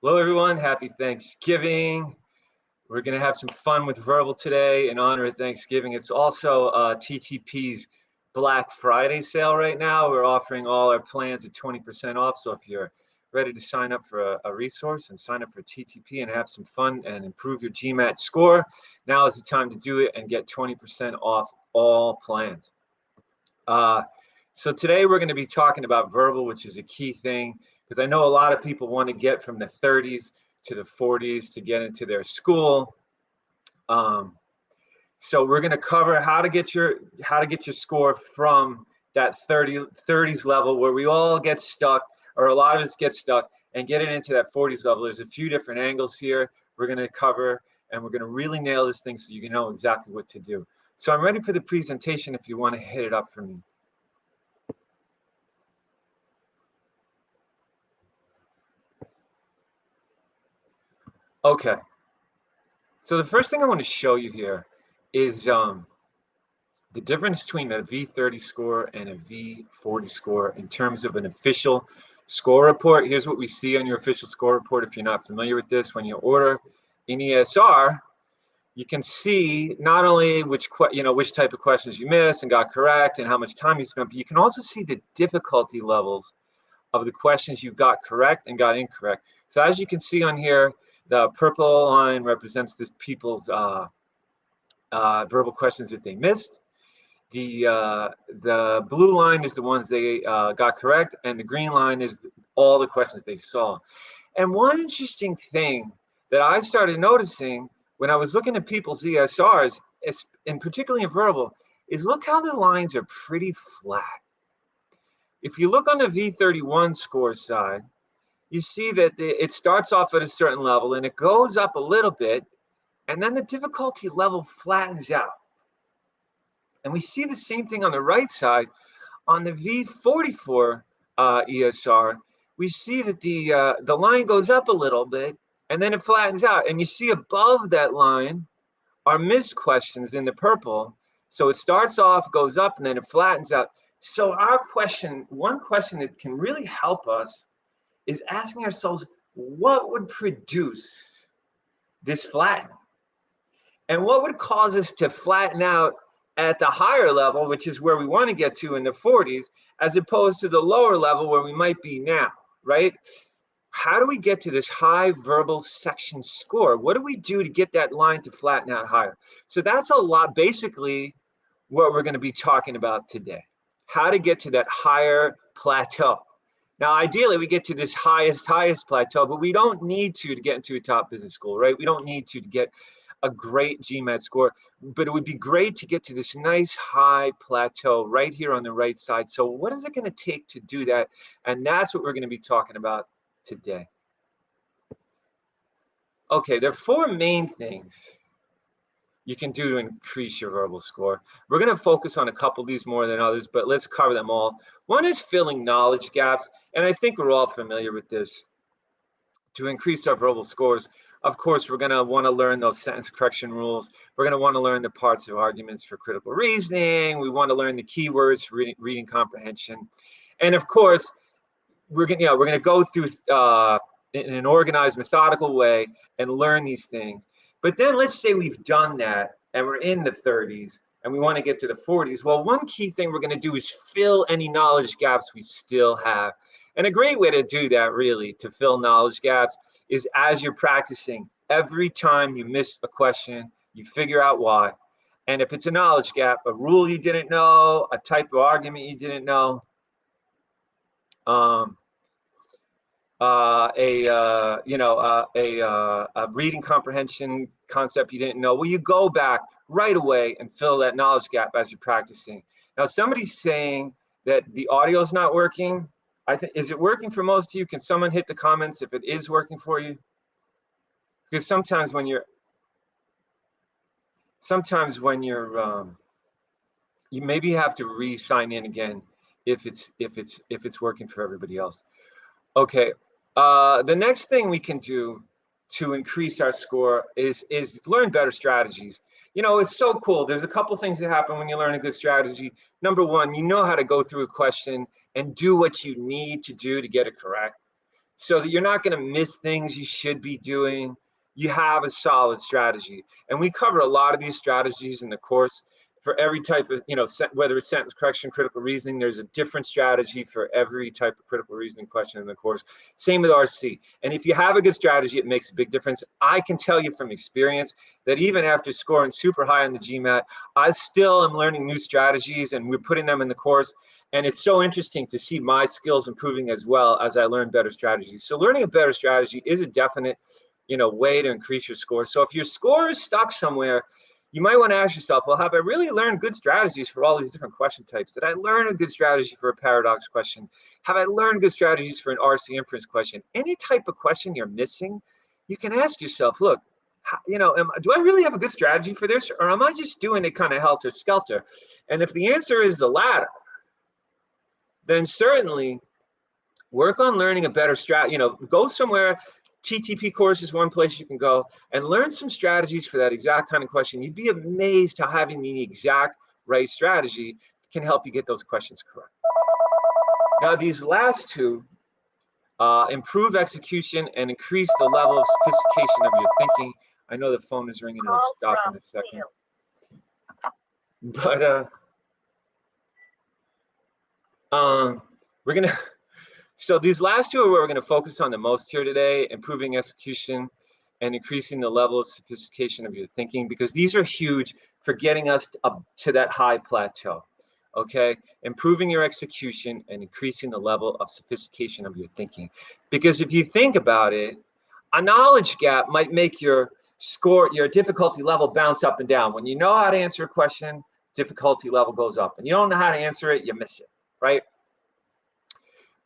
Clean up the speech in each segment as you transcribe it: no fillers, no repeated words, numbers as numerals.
Hello, everyone. Happy Thanksgiving. We're going to have some fun with verbal today in honor of Thanksgiving. It's also TTP's Black Friday sale right now. We're offering all our plans at 20% off. So if you're ready to sign up for a resource and sign up for TTP and have some fun and improve your GMAT score, now is the time to do it and get 20% off all plans. So today we're going to be talking about verbal, which is a key thing, because I know a lot of people want to get from the 30s to the 40s to get into their school. So we're going to cover how to get your score from that 30s level where we all get stuck, or a lot of us get stuck, and get it into that 40s level. There's a few different angles here we're going to cover, and we're going to really nail this thing so you can know exactly what to do. So I'm ready for the presentation if you want to hit it up for me. Okay, so the first thing I want to show you here is the difference between a V30 score and a V40 score in terms of an official score report. Here's what we see on your official score report. If you're not familiar with this, when you order an ESR, you can see not only which type of questions you missed and got correct and how much time you spent, but you can also see the difficulty levels of the questions you got correct and got incorrect. So as you can see on here, the purple line represents this people's verbal questions that they missed. The blue line is the ones they got correct, and the green line is all the questions they saw. And one interesting thing that I started noticing when I was looking at people's ESRs, and particularly in verbal, is look how the lines are pretty flat. If you look on the V31 score side, you see that it starts off at a certain level and it goes up a little bit, and then the difficulty level flattens out. And we see the same thing on the right side. On the V44 ESR, we see that the line goes up a little bit and then it flattens out. And you see above that line are missed questions in the purple. So it starts off, goes up, and then it flattens out. So our question, one question that can really help us is asking ourselves, what would produce this flattening? And what would cause us to flatten out at the higher level, which is where we want to get to in the 40s, as opposed to the lower level where we might be now, right? How do we get to this high verbal section score? What do we do to get that line to flatten out higher? So that's a lot, basically, what we're going to be talking about today. How to get to that higher plateau. Now, ideally, we get to this highest plateau, but we don't need to get into a top business school, right? We don't need to get a great GMAT score, but it would be great to get to this nice high plateau right here on the right side. So what is it going to take to do that? And that's what we're going to be talking about today. Okay, there are four main things you can do to increase your verbal score. We're going to focus on a couple of these more than others, but let's cover them all. One is filling knowledge gaps, and I think we're all familiar with this. To increase our verbal scores, of course, we're going to want to learn those sentence correction rules. We're going to want to learn the parts of arguments for critical reasoning. We want to learn the keywords for reading comprehension. And of course, we're going to go through in an organized, methodical way and learn these things. But then let's say we've done that and we're in the 30s and we want to get to the 40s. Well, one key thing we're going to do is fill any knowledge gaps we still have. And a great way to do that, really, to fill knowledge gaps, is as you're practicing. Every time you miss a question, you figure out why. And if it's a knowledge gap, a rule you didn't know, a type of argument you didn't know, a reading comprehension concept you didn't know, well, you go back right away and fill that knowledge gap as you're practicing. Now, somebody's saying that the audio is not working. Is it working for most of you? Can someone hit the comments if it is working for you? because sometimes when you're you maybe have to re-sign in again if it's working for everybody else. Okay, the next thing we can do to increase our score is learn better strategies. You know, it's so cool. There's a couple things that happen when you learn a good strategy. Number one, you know how to go through a question and do what you need to do to get it correct, so that you're not going to miss things you should be doing. You have a solid strategy. And we cover a lot of these strategies in the course for every type of, you know, whether it's sentence correction, critical reasoning, there's a different strategy for every type of critical reasoning question in the course. Same with RC. And if you have a good strategy, it makes a big difference. I can tell you from experience that even after scoring super high on the GMAT, I still am learning new strategies and we're putting them in the course. And it's so interesting to see my skills improving as well as I learn better strategies. So learning a better strategy is a definite, you know, way to increase your score. So if your score is stuck somewhere, you might want to ask yourself, well, have I really learned good strategies for all these different question types? Did I learn a good strategy for a paradox question? Have I learned good strategies for an RC inference question? Any type of question you're missing, you can ask yourself, look, you know, do I really have a good strategy for this? Or am I just doing it kind of helter-skelter? And if the answer is the latter, then certainly work on learning a better strat. You know, go somewhere. TTP course is one place you can go and learn some strategies for that exact kind of question. You'd be amazed how having the exact right strategy can help you get those questions correct. Now, these last two, improve execution and increase the level of sophistication of your thinking. I know the phone is ringing. It'll stop in a second. But we're gonna. So these last two are where we're going to focus on the most here today: improving execution and increasing the level of sophistication of your thinking, because these are huge for getting us up to that high plateau. Okay, improving your execution and increasing the level of sophistication of your thinking. Because if you think about it, a knowledge gap might make your score, your difficulty level bounce up and down. When you know how to answer a question, difficulty level goes up. And you don't know how to answer it, you miss it, right?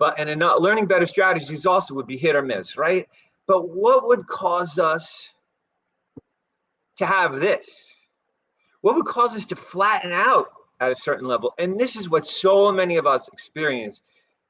But and learning better strategies also would be hit or miss, right? But what would cause us to have this? What would cause us to flatten out at a certain level? And this is what so many of us experience,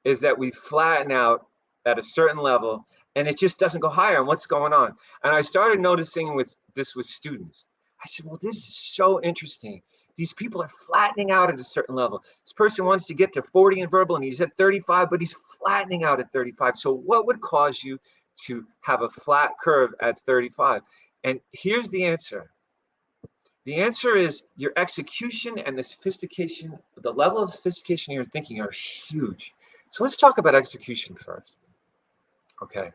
is that we flatten out at a certain level and it just doesn't go higher. And what's going on? And I started noticing with students. I said, well, this is so interesting. These people are flattening out at a certain level. This person wants to get to 40 in verbal and he's at 35, but he's flattening out at 35. So what would cause you to have a flat curve at 35? And here's the answer. The answer is your execution and the sophistication, the level of sophistication you're thinking are huge. So let's talk about execution first. Okay.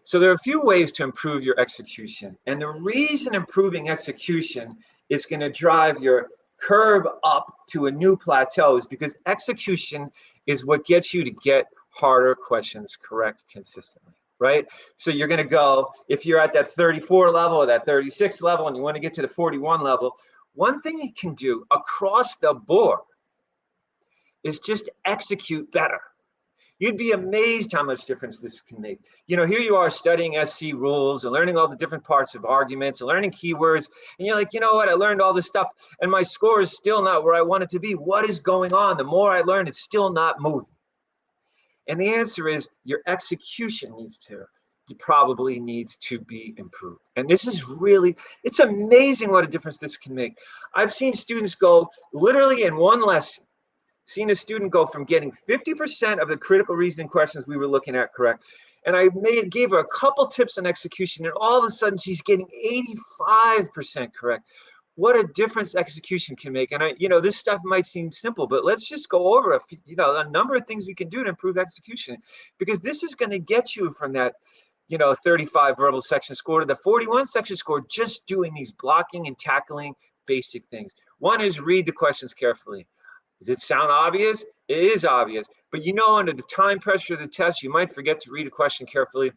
So there are a few ways to improve your execution. And the reason improving execution is going to drive your curve up to a new plateau is because execution is what gets you to get harder questions correct consistently, right? So you're going to go, if you're at that 34 level or that 36 level and you want to get to the 41 level, one thing you can do across the board is just execute better. You'd be amazed how much difference this can make. You know, here you are studying SC rules and learning all the different parts of arguments and learning keywords. And you're like, you know what? I learned all this stuff and my score is still not where I want it to be. What is going on? The more I learn, it's still not moving. And the answer is your execution probably needs to be improved. And this is really, it's amazing what a difference this can make. I've seen students go literally in one lesson, seen a student go from getting 50% of the critical reasoning questions we were looking at correct. And I gave her a couple tips on execution and all of a sudden she's getting 85% correct. What a difference execution can make. And this stuff might seem simple, but let's just go over a number of things we can do to improve execution, because this is going to get you from that, 35 verbal section score to the 41 section score, just doing these blocking and tackling basic things. One is read the questions carefully. Does it sound obvious? It is obvious. But under the time pressure of the test, you might forget to read a question carefully.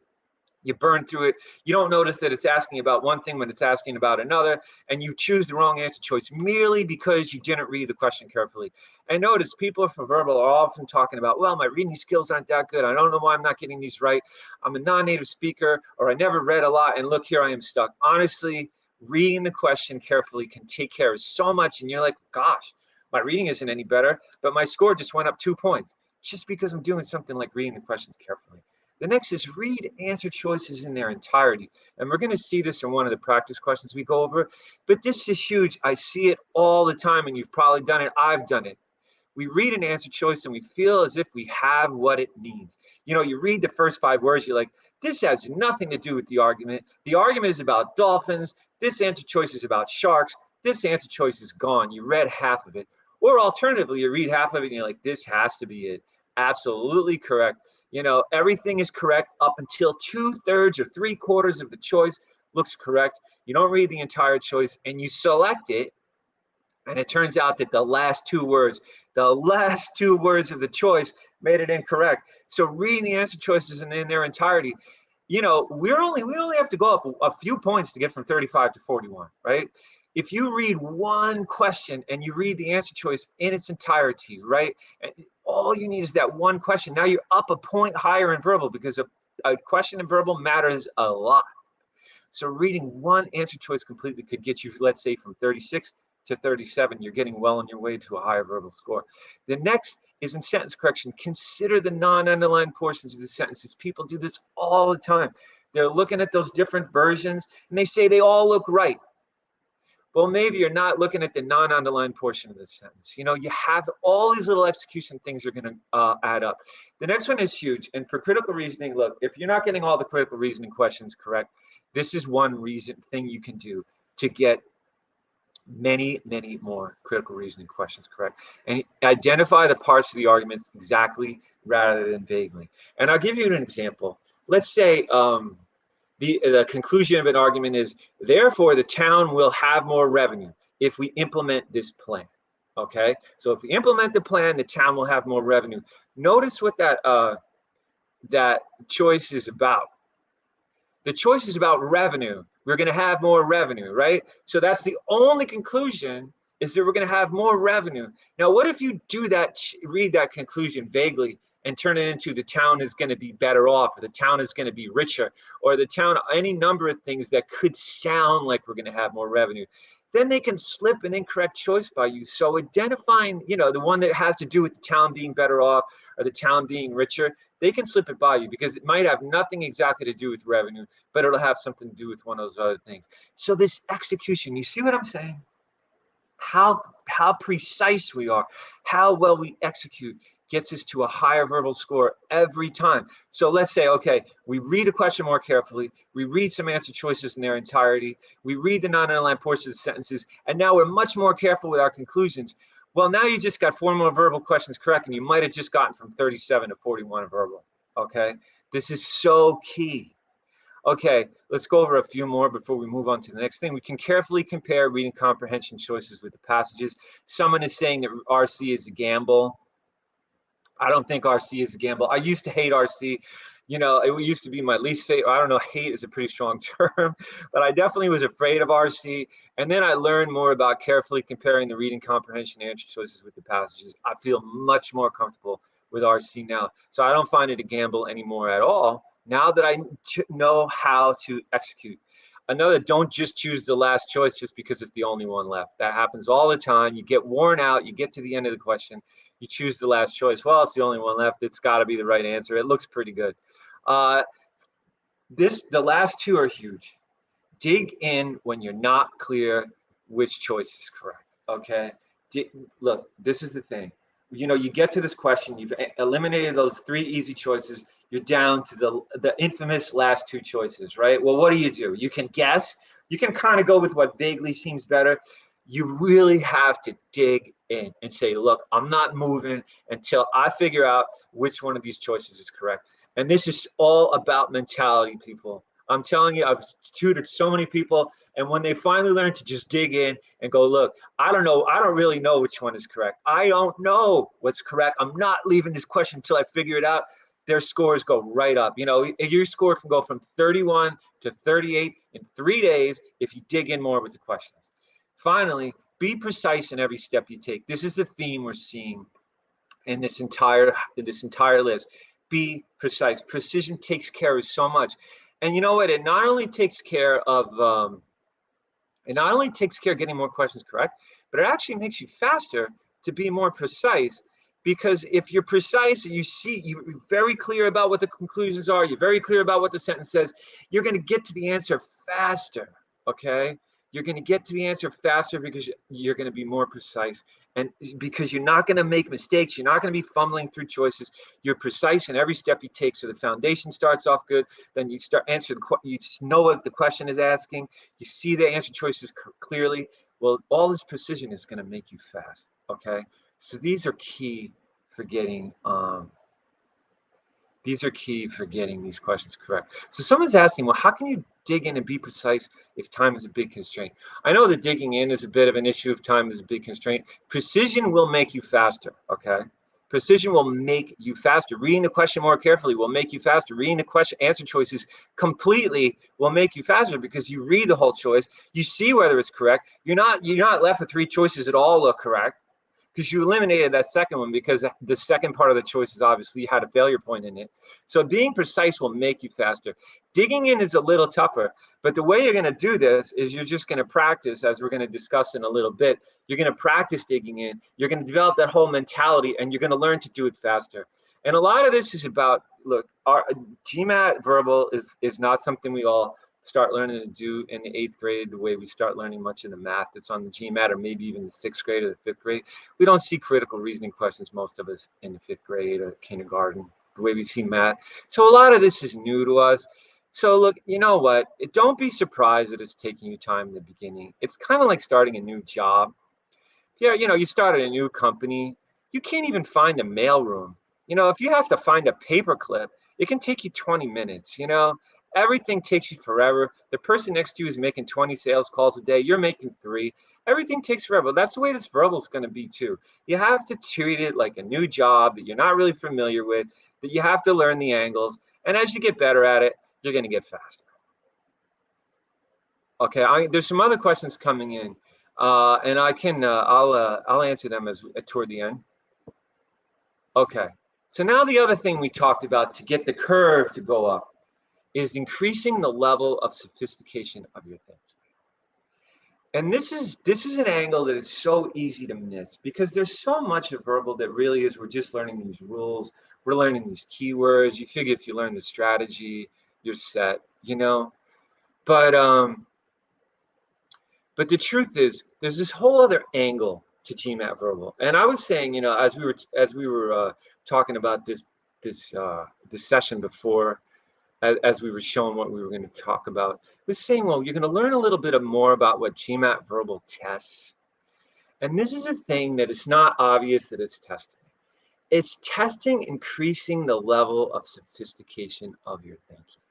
You burn through it. You don't notice that it's asking about one thing when it's asking about another, and you choose the wrong answer choice merely because you didn't read the question carefully. And notice people from verbal are often talking about, well, my reading skills aren't that good. I don't know why I'm not getting these right. I'm a non-native speaker, or I never read a lot, and look, here I am stuck. Honestly, reading the question carefully can take care of so much, and you're like, gosh, my reading isn't any better, but my score just went up 2 points. It's just because I'm doing something like reading the questions carefully. The next is read answer choices in their entirety. And we're going to see this in one of the practice questions we go over. But this is huge. I see it all the time, and you've probably done it. I've done it. We read an answer choice and we feel as if we have what it needs. You know, you read the first 5 words, you're like, this has nothing to do with the argument. The argument is about dolphins. This answer choice is about sharks. This answer choice is gone. You read half of it. Or alternatively, you read half of it and you're like, this has to be it. Absolutely correct. You know, everything is correct up until 2/3 or 3/4 of the choice looks correct. You don't read the entire choice and you select it. And it turns out that the last two words of the choice made it incorrect. So reading the answer choices in their entirety, you know, we only have to go up a few points to get from 35 to 41, right? If you read one question and you read the answer choice in its entirety, right? And all you need is that one question. Now you're up a point higher in verbal because a question in verbal matters a lot. So reading one answer choice completely could get you, let's say, from 36 to 37. You're getting well on your way to a higher verbal score. The next is in sentence correction. Consider the non-underlined portions of the sentences. People do this all the time. They're looking at those different versions and they say they all look right. Well, maybe you're not looking at the non-underlined portion of the sentence. You know, you have all these little execution things are going to add up. The next one is huge. And for critical reasoning, look, if you're not getting all the critical reasoning questions correct, this is one thing you can do to get many, many more critical reasoning questions correct. And identify the parts of the argument exactly rather than vaguely. And I'll give you an example. Let's say the conclusion of an argument is, therefore, the town will have more revenue if we implement this plan. Okay, so if we implement the plan, the town will have more revenue. Notice what that choice is about. The choice is about revenue. We're going to have more revenue, right? So that's the only conclusion, is that we're going to have more revenue. Now, what if you do that, read that conclusion vaguely and turn it into the town is going to be better off, or the town is going to be richer, or the town, any number of things that could sound like we're going to have more revenue? Then they can slip an incorrect choice by you. So identifying, you know, the one that has to do with the town being better off or the town being richer, they can slip it by you because it might have nothing exactly to do with revenue, but it'll have something to do with one of those other things. So this execution, you see what I'm saying? How precise we are, how well we execute gets us to a higher verbal score every time. So let's say, okay, we read a question more carefully, we read some answer choices in their entirety, we read the non-underlined portions of the sentences, and now we're much more careful with our conclusions. Well, now you just got 4 more verbal questions correct, and you might have just gotten from 37 to 41 verbal, okay? This is so key. Okay, let's go over a few more before we move on to the next thing. We can carefully compare reading comprehension choices with the passages. Someone is saying that RC is a gamble. I don't think RC is a gamble. I used to hate RC. You know, it used to be my least favorite. I don't know, hate is a pretty strong term, but I definitely was afraid of RC. And then I learned more about carefully comparing the reading comprehension answer choices with the passages. I feel much more comfortable with RC now. So I don't find it a gamble anymore at all, now that I know how to execute. Another, don't just choose the last choice just because it's the only one left. That happens all the time. You get worn out. You get to the end of the question. You choose the last choice. Well, it's the only one left. It's got to be the right answer. It looks pretty good. The last two are huge. Dig in when you're not clear which choice is correct. Okay. Look, this is the thing. You know, you get to this question. You've eliminated those 3 easy choices. You're down to the infamous last 2 choices, right? Well, what do? You can guess. You can kind of go with what vaguely seems better. You really have to dig in and say, look, I'm not moving until I figure out which one of these choices is correct. And this is all about mentality, people. I'm telling you, I've tutored so many people, and when they finally learn to just dig in and go, look, I don't know, I don't really know which one is correct. I don't know what's correct. I'm not leaving this question until I figure it out. their scores go right up. You know, your score can go from 31 to 38 in 3 days if you dig in more with the questions. Finally, be precise in every step you take. This is the theme we're seeing in this entire list. Be precise. Precision takes care of so much. And you know what? It not only takes care of getting more questions correct, but it actually makes you faster to be more precise. Because if you're precise, you're very clear about what the conclusions are, you're very clear about what the sentence says, you're going to get to the answer faster, okay? You're going to get to the answer faster because you're going to be more precise, and because you're not going to make mistakes, you're not going to be fumbling through choices. You're precise in every step you take, so the foundation starts off good. Then you start answering, you just know what the question is asking, you see the answer choices clearly. Well, all this precision is going to make you fast, okay? So these are key for getting these questions correct. So someone's asking, well, how can you dig in and be precise if time is a big constraint? I know that digging in is a bit of an issue if time is a big constraint. Precision will make you faster, okay? Precision will make you faster. Reading the question more carefully will make you faster. Reading the question answer choices completely will make you faster because you read the whole choice. You see whether it's correct. You're not left with 3 choices that all look correct, because you eliminated that second one, because the second part of the choice is obviously had a failure point in it. So being precise will make you faster. Digging in is a little tougher, but the way you're going to do this is you're just going to practice, as we're going to discuss in a little bit. You're going to practice digging in. You're going to develop that whole mentality, and you're going to learn to do it faster. And a lot of this is about, look, our GMAT Verbal is not something we all start learning to do in the 8th grade the way we start learning much of the math that's on the GMAT, or maybe even the 6th grade or the 5th grade. We don't see critical reasoning questions, most of us, in the 5th grade or kindergarten, the way we see math. So a lot of this is new to us. So look, you know what? Don't be surprised that it's taking you time in the beginning. It's kind of like starting a new job. Yeah, you know, you started a new company. You can't even find a mailroom. You know, if you have to find a paperclip, it can take you 20 minutes, you know? Everything takes you forever. The person next to you is making 20 sales calls a day. You're making 3. Everything takes forever. That's the way this verbal is going to be too. You have to treat it like a new job that you're not really familiar with, that you have to learn the angles. And as you get better at it, you're going to get faster. Okay, there's some other questions coming in, and I'll answer them toward the end. Okay, so now the other thing we talked about to get the curve to go up is increasing the level of sophistication of your thinking. And this is an angle that is so easy to miss, because there's so much of verbal that really is, we're just learning these rules, we're learning these keywords. You figure if you learn the strategy, you're set, you know. But the truth is, there's this whole other angle to GMAT Verbal. And I was saying, you know, as we were talking about this session before, as we were showing what we were going to talk about, was saying, well, you're going to learn a little bit more about what GMAT Verbal tests. And this is a thing that it's not obvious that it's testing. It's testing increasing the level of sophistication of your thinking,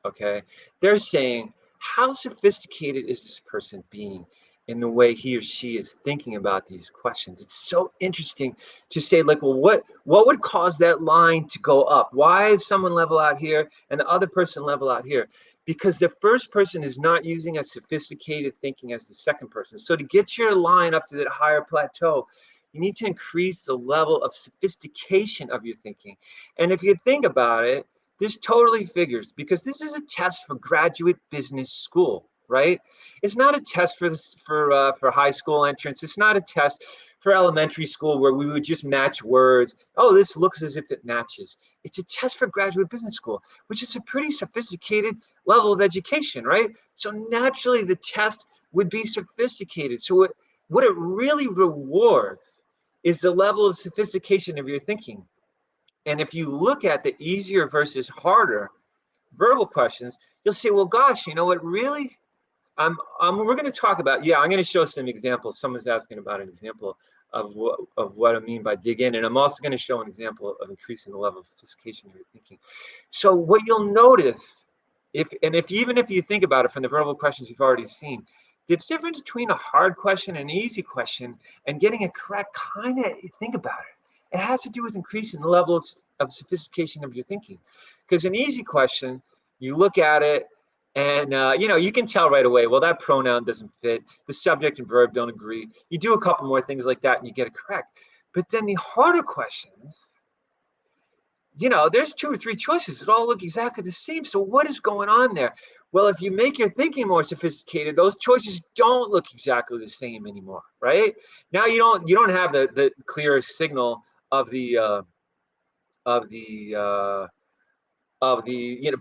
okay? They're saying, how sophisticated is this person being in the way he or she is thinking about these questions? It's so interesting to say, like, well, what would cause that line to go up? Why is someone level out here and the other person level out here? Because the first person is not using as sophisticated thinking as the second person. So to get your line up to that higher plateau, you need to increase the level of sophistication of your thinking. And if you think about it, this totally figures, because this is a test for graduate business school, right? It's not a test for high school entrance. It's not a test for elementary school where we would just match words. Oh, this looks as if it matches. It's a test for graduate business school, which is a pretty sophisticated level of education, right? So naturally, the test would be sophisticated. So what it really rewards is the level of sophistication of your thinking. And if you look at the easier versus harder verbal questions, you'll say, well, gosh, you know what, really? We're going to talk about, I'm going to show some examples. Someone's asking about an example of what I mean by dig in. And I'm also going to show an example of increasing the level of sophistication of your thinking. So what you'll notice, even if you think about it from the verbal questions you've already seen, the difference between a hard question and an easy question and getting it correct, think about it. It has to do with increasing the level of sophistication of your thinking. Because an easy question, you look at it and, you can tell right away, well, that pronoun doesn't fit. The subject and verb don't agree. You do a couple more things like that and you get it correct. But then the harder questions, there's 2 or 3 choices that all look exactly the same. So what is going on there? Well, if you make your thinking more sophisticated, those choices don't look exactly the same anymore, right? Now you don't have the clear signal of the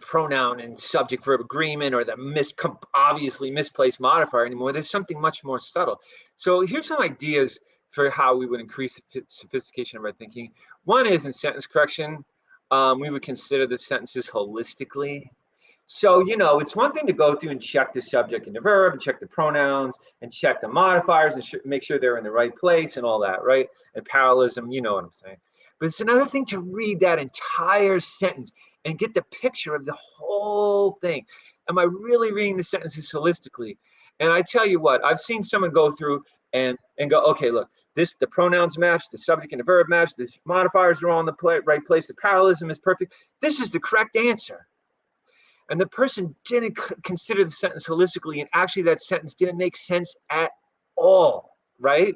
pronoun and subject verb agreement, or the obviously misplaced modifier anymore. There's something much more subtle. So here's some ideas for how we would increase the sophistication of our thinking. One is in sentence correction. We would consider the sentences holistically. So, it's one thing to go through and check the subject and the verb, and check the pronouns, and check the modifiers, and make sure they're in the right place and all that, right? And parallelism, you know what I'm saying. But it's another thing to read that entire sentence and get the picture of the whole thing. Am I really reading the sentences holistically? And I tell you what, I've seen someone go through and go, okay, look, the pronouns match, the subject and the verb match, the modifiers are all in the right place, the parallelism is perfect. This is the correct answer. And the person didn't consider the sentence holistically, and actually that sentence didn't make sense at all, right?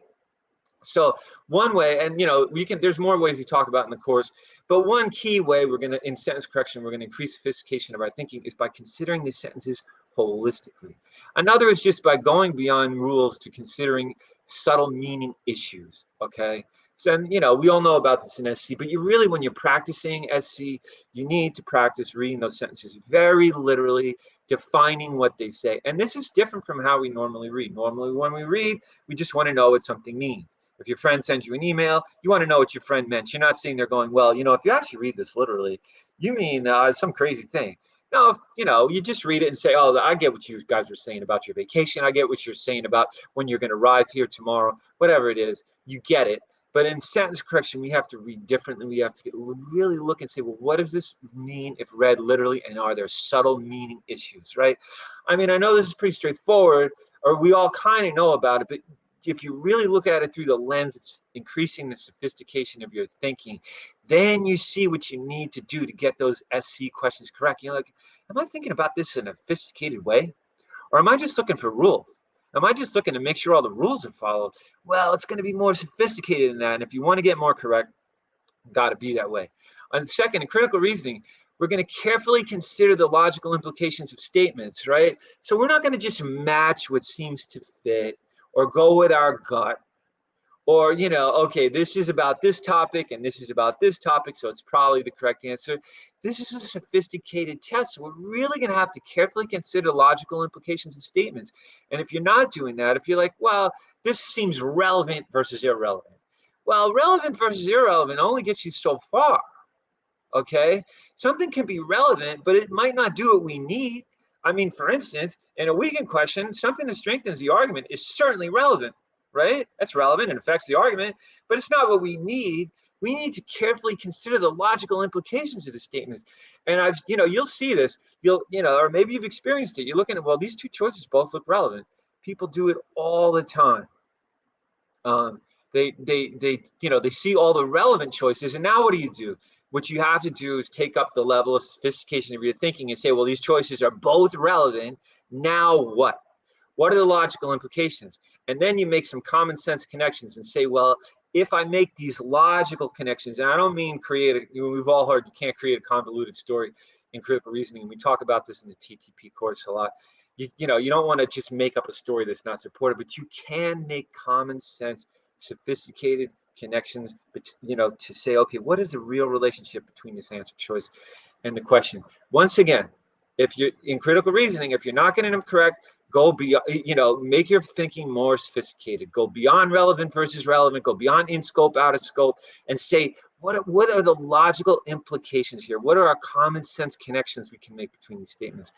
So one way, and there's more ways we talk about in the course, but one key way in sentence correction, we're gonna increase sophistication of our thinking is by considering the sentences holistically. Another is just by going beyond rules to considering subtle meaning issues, okay? So, and, we all know about this in SC, but when you're practicing SC, you need to practice reading those sentences very literally, defining what they say. And this is different from how we normally read. Normally, when we read, we just want to know what something means. If your friend sends you an email, you want to know what your friend meant. You're not sitting there going, well, if you actually read this literally, you mean some crazy thing. No, you just read it and say, oh, I get what you guys were saying about your vacation. I get what you're saying about when you're going to arrive here tomorrow, whatever it is, you get it. But in sentence correction, we have to read differently. We have to really look and say, well, what does this mean if read literally? And are there subtle meaning issues, right? I mean, I know this is pretty straightforward, or we all kind of know about it, but if you really look at it through the lens, it's increasing the sophistication of your thinking. Then you see what you need to do to get those SC questions correct. You're like, am I thinking about this in a sophisticated way? Or am I just looking for rules? Am I just looking to make sure all the rules are followed? Well, it's going to be more sophisticated than that. And if you want to get more correct, got to be that way. And second, in critical reasoning, we're going to carefully consider the logical implications of statements, right? So we're not going to just match what seems to fit or go with our gut. Or, okay, this is about this topic and this is about this topic, so it's probably the correct answer. This is a sophisticated test. So we're really going to have to carefully consider logical implications of statements. And if you're not doing that, if you're like, well, this seems relevant versus irrelevant. Well, relevant versus irrelevant only gets you so far, okay? Something can be relevant, but it might not do what we need. I mean, for instance, in a weakened question, something that strengthens the argument is certainly relevant. Right? That's relevant and affects the argument, but it's not what we need. We need to carefully consider the logical implications of the statements. And you'll see this, or maybe you've experienced it. You're looking at, well, these two choices both look relevant. People do it all the time. They see all the relevant choices, and now what do? What you have to do is take up the level of sophistication of your thinking and say, well, these choices are both relevant. Now what? What are the logical implications? And then you make some common sense connections and say, well, if I make these logical connections, and I don't mean we've all heard you can't create a convoluted story in critical reasoning. And we talk about this in the TTP course a lot. You don't want to just make up a story that's not supported, but you can make common sense, sophisticated connections, but to say, okay, what is the real relationship between this answer choice and the question? Once again, if you're in critical reasoning, if you're not getting them correct, go beyond, make your thinking more sophisticated. Go beyond relevant versus relevant. Go beyond in scope, out of scope, and say, what are the logical implications here? What are our common sense connections we can make between these statements?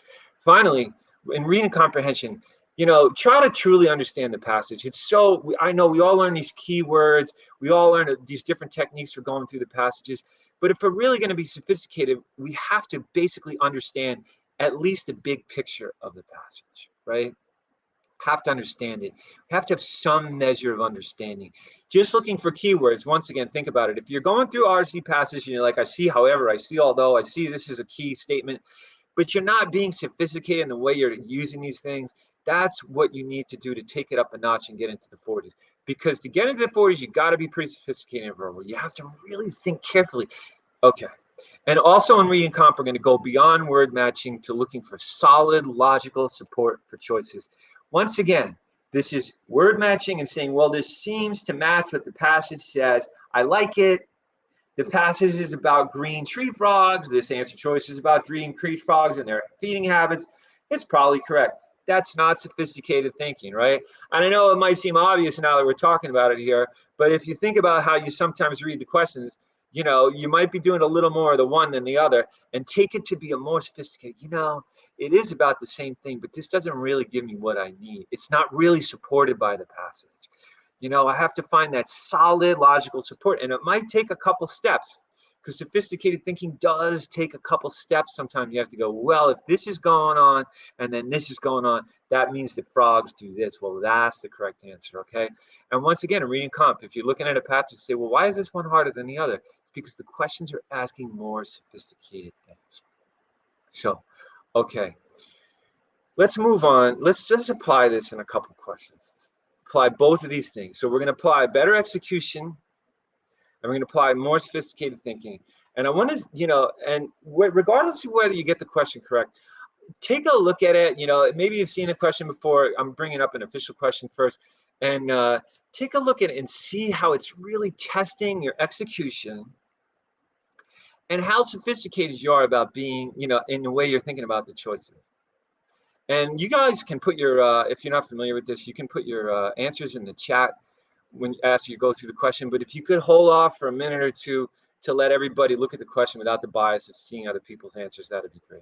Finally, in reading comprehension, try to truly understand the passage. I know we all learn these keywords. We all learn these different techniques for going through the passages. But if we're really going to be sophisticated, we have to basically understand at least the big picture of the passage, right? Have to understand it. We have to have some measure of understanding. Just looking for keywords, once again, think about it. If you're going through RC passages and you're like, I see, however, I see, although, I see this is a key statement, but you're not being sophisticated in the way you're using these things, that's what you need to do to take it up a notch and get into the 40s. Because to get into the 40s, you got to be pretty sophisticated in verbal. You have to really think carefully. Okay. And also in reading comp, we're going to go beyond word matching to looking for solid logical support for choices. Once again, this is word matching and saying, well, this seems to match what the passage says. I like it. The passage is about green tree frogs. This answer choice is about green tree frogs and their feeding habits. It's probably correct. That's not sophisticated thinking, right? And I know it might seem obvious now that we're talking about it here, but if you think about how you sometimes read the questions, you know, you might be doing a little more of the one than the other, and take it to be a more sophisticated, you know, it is about the same thing, but this doesn't really give me what I need. It's not really supported by the passage. You know, I have to find that solid logical support, and it might take a couple steps, because sophisticated thinking does take a couple steps. Sometimes you have to go, well, if this is going on and then this is going on, that means that frogs do this. Well, that's the correct answer, okay? And once again, in reading comp, if you're looking at a passage and say, well, why is this one harder than the other? It's because the questions are asking more sophisticated things. So, okay, let's move on. Let's just apply this in a couple questions. Let's apply both of these things. So we're going to apply better execution, and we're going to apply more sophisticated thinking. And I want to, you know, and regardless of whether you get the question correct, take a look at it. You know, maybe you've seen a question before. I'm bringing up an official question first. And take a look at it and see how it's really testing your execution and how sophisticated you are about being, you know, in the way you're thinking about the choices. And you guys can put your, if you're not familiar with this, you can put your answers in the chat when after you go through the question. But if you could hold off for a minute or two to let everybody look at the question without the bias of seeing other people's answers, that'd be great.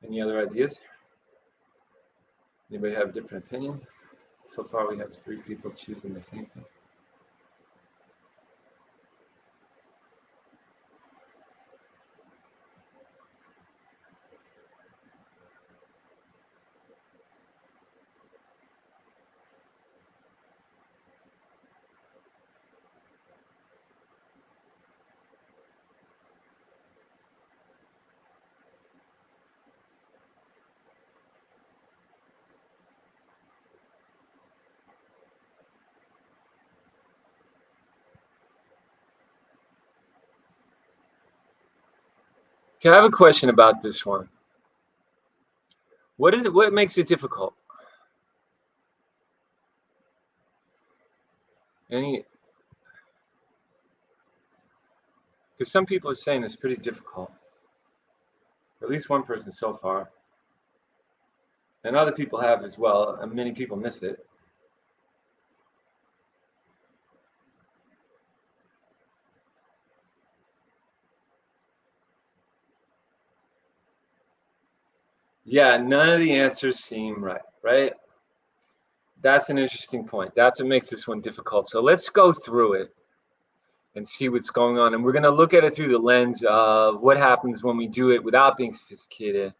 Any other ideas? Anybody have a different opinion? So far, we have 3 people choosing the same thing. Okay, I have a question about this one. What is it? What makes it difficult? Any? Because some people are saying it's pretty difficult. At least one person so far, and other people have as well, and many people missed it. Yeah, none of the answers seem right, right? That's an interesting point. That's what makes this one difficult. So let's go through it and see what's going on. And we're going to look at it through the lens of what happens when we do it without being sophisticated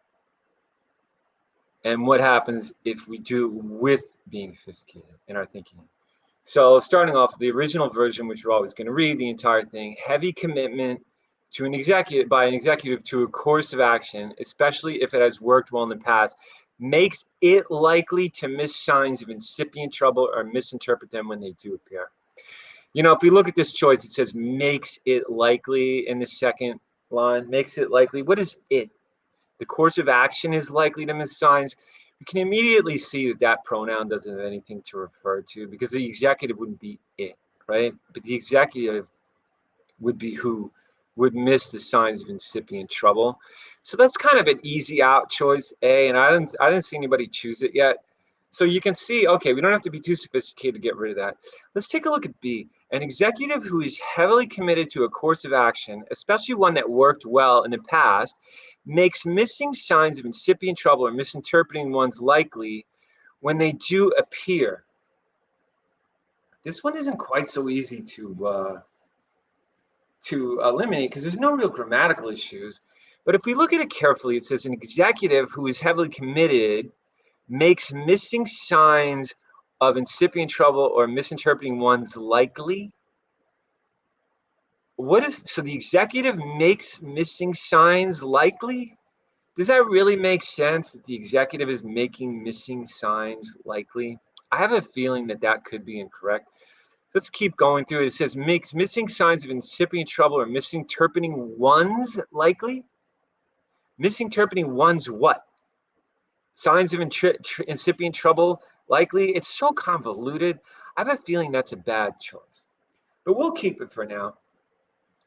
and what happens if we do with being sophisticated in our thinking. So starting off the original version, which we're always going to read the entire thing, heavy commitment to an executive by an executive to a course of action, especially if it has worked well in the past, makes it likely to miss signs of incipient trouble or misinterpret them when they do appear. You know, if we look at this choice, it says makes it likely in the second line, makes it likely. What is it? The course of action is likely to miss signs. We can immediately see that that pronoun doesn't have anything to refer to because the executive wouldn't be it, right? But the executive would be who would miss the signs of incipient trouble. So that's kind of an easy out choice, A, and I didn't see anybody choose it yet. So you can see, okay, we don't have to be too sophisticated to get rid of that. Let's take a look at B. An executive who is heavily committed to a course of action, especially one that worked well in the past, makes missing signs of incipient trouble or misinterpreting ones likely when they do appear. This one isn't quite so easy to eliminate because there's no real grammatical issues. But if we look at it carefully, it says an executive who is heavily committed makes missing signs of incipient trouble or misinterpreting ones likely. So the executive makes missing signs likely? Does that really make sense that the executive is making missing signs likely? I have a feeling that that could be incorrect. Let's keep going through it. It says makes missing signs of incipient trouble or misinterpreting ones likely. Misinterpreting ones what? Signs of incipient trouble likely. It's so convoluted. I have a feeling that's a bad choice, but we'll keep it for now.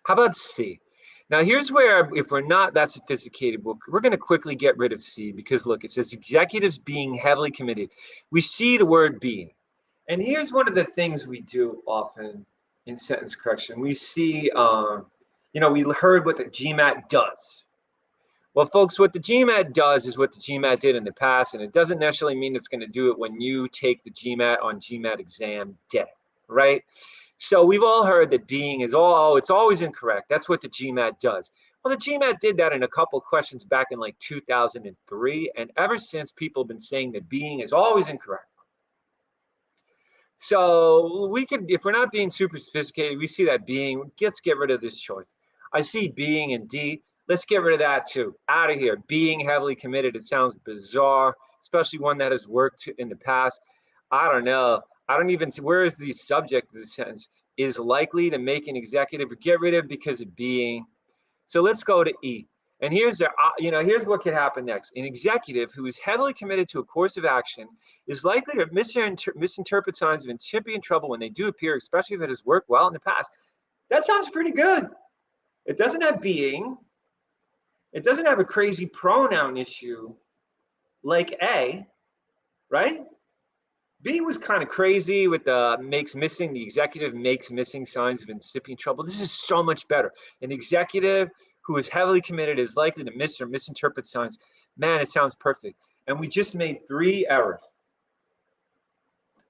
How about C? Now here's where, if we're not that sophisticated, we're going to quickly get rid of C because look, it says executives being heavily committed. We see the word being. And here's one of the things we do often in sentence correction. We see, we heard what the GMAT does. Well, folks, what the GMAT does is what the GMAT did in the past, and it doesn't necessarily mean it's going to do it when you take the GMAT on GMAT exam day, right? So we've all heard that being is it's always incorrect. That's what the GMAT does. Well, the GMAT did that in a couple of questions back in like 2003, and ever since people have been saying that being is always incorrect. So we could, if we're not being super sophisticated, we see that being, let's get rid of this choice. I see being in D. Let's get rid of that too. Out of here. Being heavily committed. It sounds bizarre, especially one that has worked in the past. I don't know. I don't even see, where is the subject of the sentence? Is likely to make an executive or get rid of because of being. So let's go to E. And here's here's what could happen next. An executive who is heavily committed to a course of action is likely to misinterpret signs of incipient trouble when they do appear, especially if it has worked well in the past. That sounds pretty good. It doesn't have being. It doesn't have a crazy pronoun issue like A, right? B was kind of crazy with the the executive makes missing signs of incipient trouble. This is so much better. An executive who is heavily committed is likely to miss or misinterpret signs. Man, it sounds perfect. And we just made 3 errors.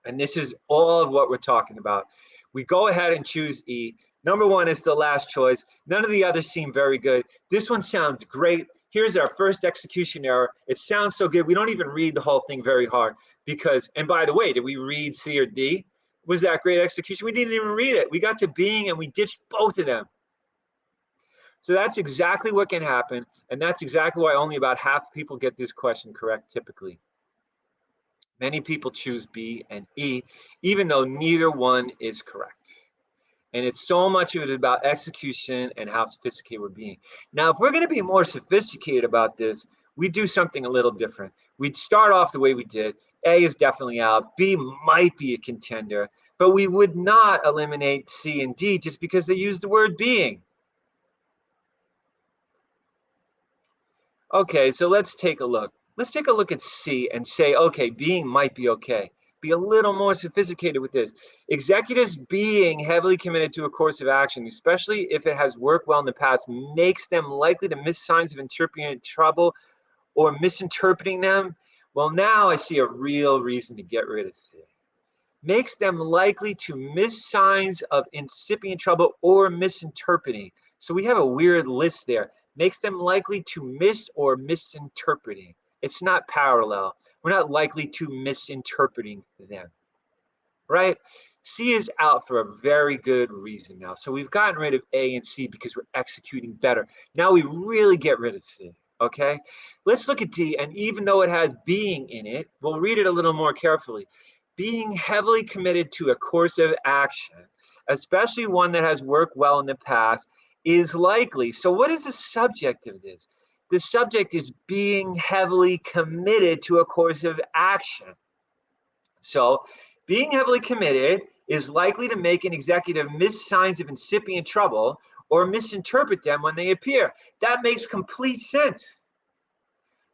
And this is all of what we're talking about. We go ahead and choose E. Number 1 is the last choice. None of the others seem very good. This one sounds great. Here's our first execution error. It sounds so good. We don't even read the whole thing very hard because, and by the way, did we read C or D? Was that great execution? We didn't even read it. We got to being and we ditched both of them. So that's exactly what can happen. And that's exactly why only about half people get this question correct typically. Many people choose B and E, even though neither one is correct. And it's so much of it about execution and how sophisticated we're being. Now, if we're going to be more sophisticated about this, we do something a little different. We'd start off the way we did. A is definitely out. B might be a contender, but we would not eliminate C and D just because they use the word being. Okay, so let's take a look. Let's take a look at C and say, okay, being might be okay. Be a little more sophisticated with this. Executives being heavily committed to a course of action, especially if it has worked well in the past, makes them likely to miss signs of interpreting trouble or misinterpreting them. Well, now I see a real reason to get rid of C. Makes them likely to miss signs of incipient trouble or misinterpreting. So we have a weird list there. Makes them likely to miss or misinterpreting. It's not parallel. We're not likely to misinterpreting them, right? C is out for a very good reason now. So we've gotten rid of A and C because we're executing better. Now we really get rid of C, okay? Let's look at D, and even though it has being in it, we'll read it a little more carefully. Being heavily committed to a course of action, especially one that has worked well in the past, is likely. So what is the subject of this? The subject is being heavily committed to a course of action. So being heavily committed is likely to make an executive miss signs of incipient trouble or misinterpret them when they appear. That makes complete sense.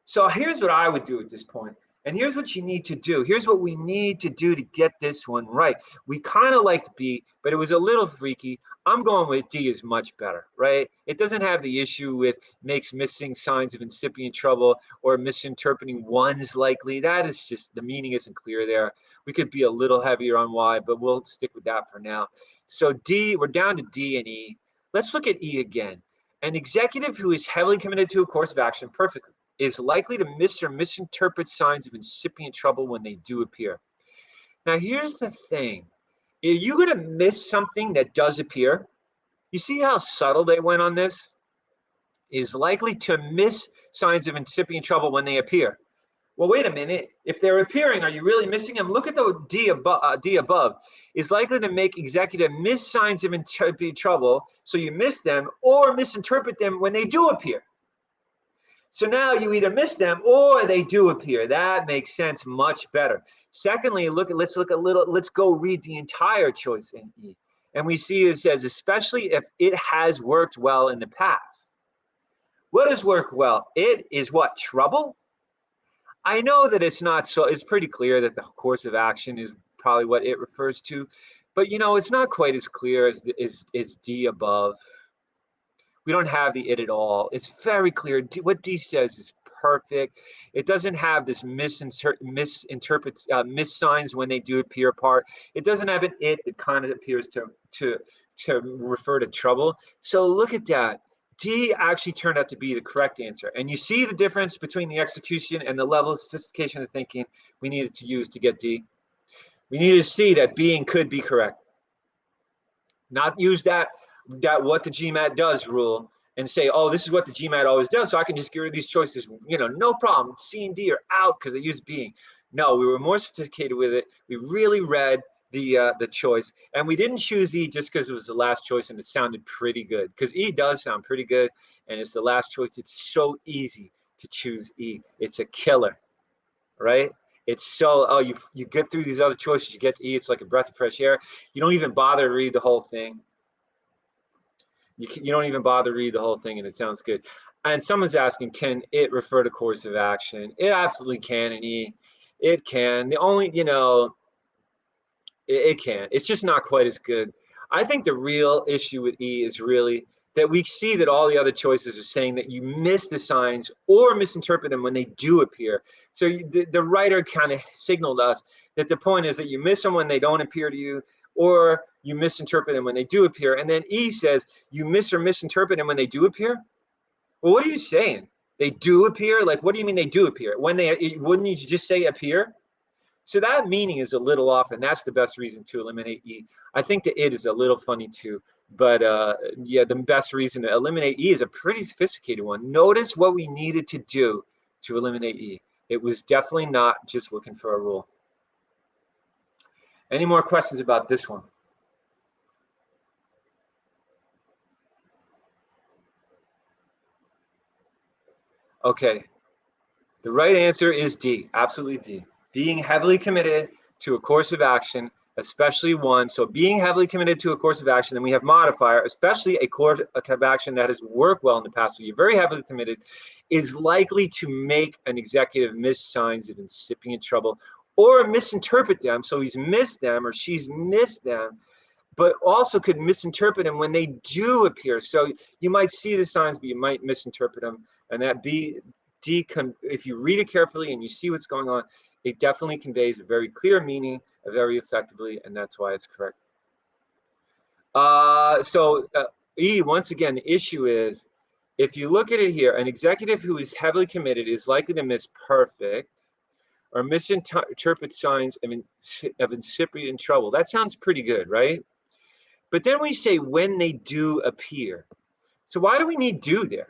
So here's what I would do at this point. And here's what you need to do. Here's what we need to do to get this one right. We kind of liked B, but it was a little freaky. I'm going with D is much better, right? It doesn't have the issue with makes missing signs of incipient trouble or misinterpreting one's likely. That is just, the meaning isn't clear there. We could be a little heavier on Y, but we'll stick with that for now. So D, we're down to D and E. Let's look at E again. An executive who is heavily committed to a course of action, perfectly, is likely to miss or misinterpret signs of incipient trouble when they do appear. Now, here's the thing. Are you going to miss something that does appear? You see how subtle they went on this? Is likely to miss signs of incipient trouble when they appear. Well, wait a minute. If they're appearing, are you really missing them? Look at the D above. Is likely to make executive miss signs of incipient trouble, so you miss them, or misinterpret them when they do appear. So now you either miss them or they do appear. That makes sense much better. Secondly, let's go read the entire choice in E. And we see it says, especially if it has worked well in the past. What does work well? It is what? Trouble? I know that it's not so, it's pretty clear that the course of action is probably what it refers to, but you know, it's not quite as clear as D above. We don't have the it at all. It's very clear. What D says is perfect. It doesn't have this miss signs when they do appear part. It doesn't have an it that kind of appears to refer to trouble. So look at that. D actually turned out to be the correct answer. And you see the difference between the execution and the level of sophistication of thinking we needed to use to get D. We needed to see that being could be correct. Not use that what the GMAT does rule and say, oh, this is what the GMAT always does, so I can just get rid of these choices, you know, no problem. C and D are out because they use being. No, we were more sophisticated with it. We really read the choice, and we didn't choose E just because it was the last choice and it sounded pretty good, because E does sound pretty good, and it's the last choice. It's so easy to choose E. It's a killer, right? It's so, oh, you get through these other choices, you get to E, it's like a breath of fresh air. You don't even bother to read the whole thing. You don't even bother to read the whole thing, and it sounds good. And someone's asking, can it refer to course of action? It absolutely can in E. It can. The only, you know, it can. It's just not quite as good. I think the real issue with E is really that we see that all the other choices are saying that you miss the signs or misinterpret them when they do appear. So the writer kind of signaled us that the point is that you miss them when they don't appear to you, or you misinterpret them when they do appear. And then E says you miss or misinterpret them when they do appear. Well, what are you saying? They do appear? Like, what do you mean they do appear? When wouldn't you just say appear? So that meaning is a little off, and that's the best reason to eliminate E. I think the it is a little funny too, but yeah, the best reason to eliminate E is a pretty sophisticated one. Notice what we needed to do to eliminate E. It was definitely not just looking for a rule. Any more questions about this one? Okay, the right answer is D, absolutely D. Being heavily committed to a course of action, especially one. So being heavily committed to a course of action, then we have modifier, especially a course of action that has worked well in the past. So you're very heavily committed, is likely to make an executive miss signs of incipient trouble or misinterpret them. So he's missed them or she's missed them, but also could misinterpret them when they do appear. So you might see the signs, but you might misinterpret them. And that if you read it carefully and you see what's going on, it definitely conveys a very clear meaning very effectively, and that's why it's correct. E, once again, the issue is, if you look at it here, an executive who is heavily committed is likely to miss perfect or misinterpret signs of incipient trouble. That sounds pretty good, right? But then we say when they do appear. So why do we need do there?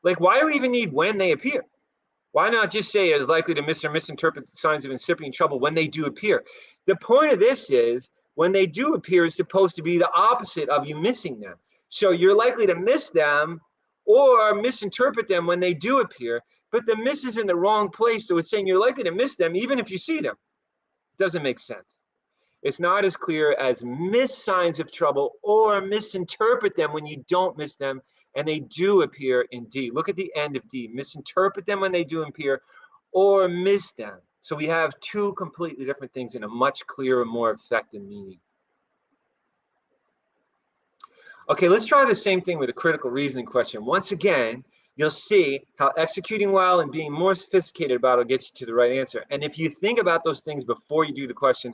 Like, why do we even need when they appear? Why not just say it is likely to miss or misinterpret signs of incipient trouble when they do appear? The point of this is when they do appear is supposed to be the opposite of you missing them. So you're likely to miss them or misinterpret them when they do appear, but the miss is in the wrong place. So it's saying you're likely to miss them even if you see them. It doesn't make sense. It's not as clear as miss signs of trouble or misinterpret them when you don't miss them and they do appear in D. Look at the end of D. Misinterpret them when they do appear or miss them. So we have two completely different things in a much clearer, more effective meaning. Okay, let's try the same thing with a critical reasoning question. Once again, you'll see how executing well and being more sophisticated about it will get you to the right answer. And if you think about those things before you do the question,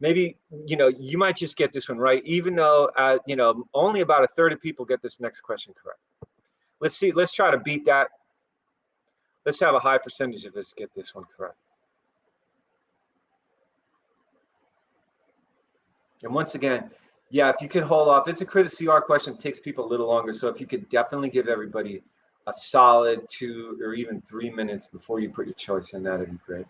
maybe, you might just get this one right, even though, only about a third of people get this next question correct. Let's see, let's try to beat that. Let's have a high percentage of us get this one correct. And once again, yeah, if you can hold off, it's a crit CR question, it takes people a little longer. So if you could definitely give everybody a solid 2 or even 3 minutes before you put your choice in, that'd be great.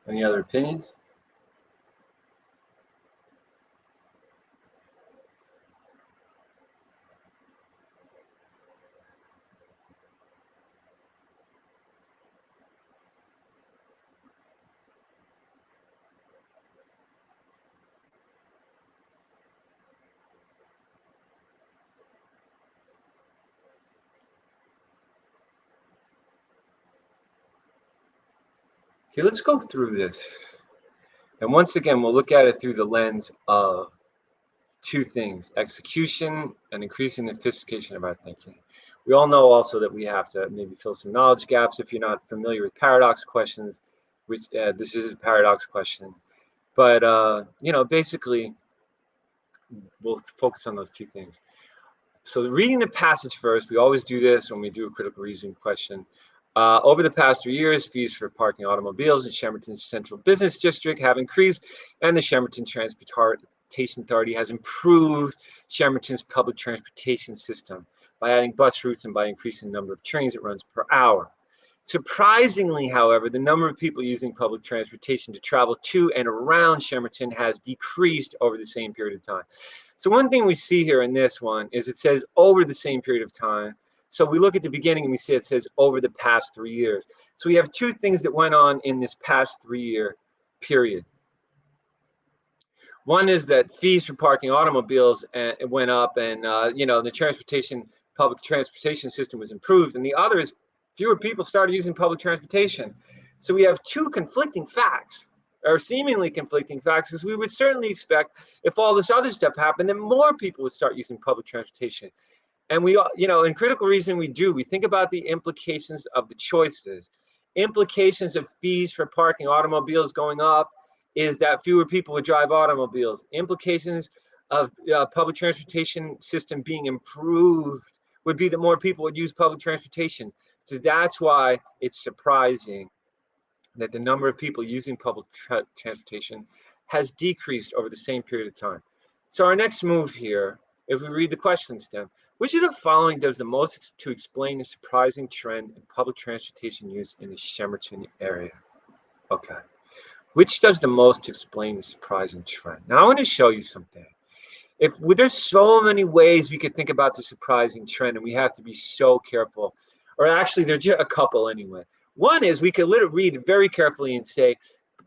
Any other opinions? Okay, let's go through this. And once again, we'll look at it through the lens of two things: execution and increasing the sophistication of our thinking. We all know also that we have to maybe fill some knowledge gaps. If you're not familiar with paradox questions, which this is a paradox question, but basically we'll focus on those two things. So reading the passage first, we always do this when we do a critical reasoning question. Over the past 3 years, fees for parking automobiles in Chemerton's central business district have increased, and the Chemerton Transportation Authority has improved Chemerton's public transportation system by adding bus routes and by increasing the number of trains it runs per hour. Surprisingly, however, the number of people using public transportation to travel to and around Chemerton has decreased over the same period of time. So one thing we see here in this one is it says over the same period of time. So we look at the beginning and we see it says over the past 3 years. So we have two things that went on in this past 3-year period. One is that fees for parking automobiles went up, and the public transportation system was improved. And the other is fewer people started using public transportation. So we have two conflicting facts, or seemingly conflicting facts, because we would certainly expect if all this other stuff happened, then more people would start using public transportation. And we, in critical reasoning, we think about the implications of the choices. Implications of fees for parking automobiles going up is that fewer people would drive automobiles. Implications of public transportation system being improved would be that more people would use public transportation. So that's why it's surprising that the number of people using public transportation has decreased over the same period of time. So our next move here, if we read the question stem, which of the following does the most to explain the surprising trend in public transportation use in the Chemerton area? Okay. Which does the most to explain the surprising trend? Now I want to show you something. There's so many ways we could think about the surprising trend, and we have to be so careful. Or actually, there's just a couple anyway. One is we could literally read very carefully and say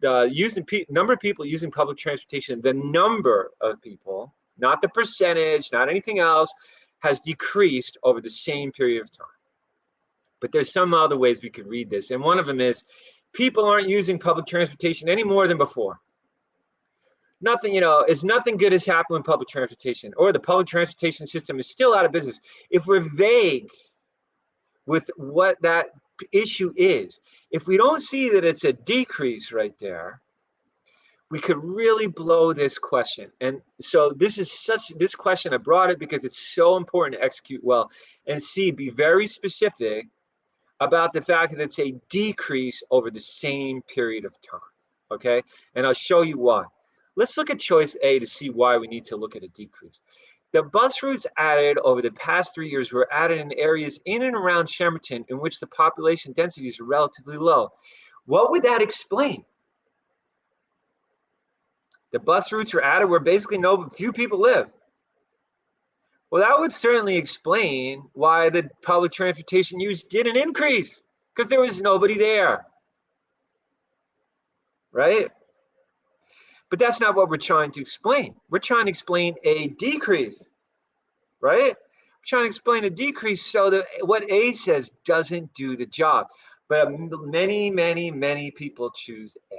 the number of people using public transportation, the number of people, not the percentage, not anything else, has decreased over the same period of time. But there's some other ways we could read this, and one of them is people aren't using public transportation any more than before. Nothing good has happened in public transportation, or the public transportation system is still out of business. If we're vague with what that issue is, if we don't see that it's a decrease right there, we could really blow this question. And so this question, I brought it because it's so important to execute well and be very specific about the fact that it's a decrease over the same period of time. Okay, and I'll show you why. Let's look at choice A to see why we need to look at a decrease. The bus routes added over the past 3 years were added in areas in and around Chemerton in which the population densities are relatively low. What would that explain? The bus routes were added where basically few people live. Well, that would certainly explain why the public transportation use didn't increase, because there was nobody there, right? But that's not what we're trying to explain. We're trying to explain a decrease, right? We're trying to explain a decrease so that what A says doesn't do the job. But many, many, many people choose A.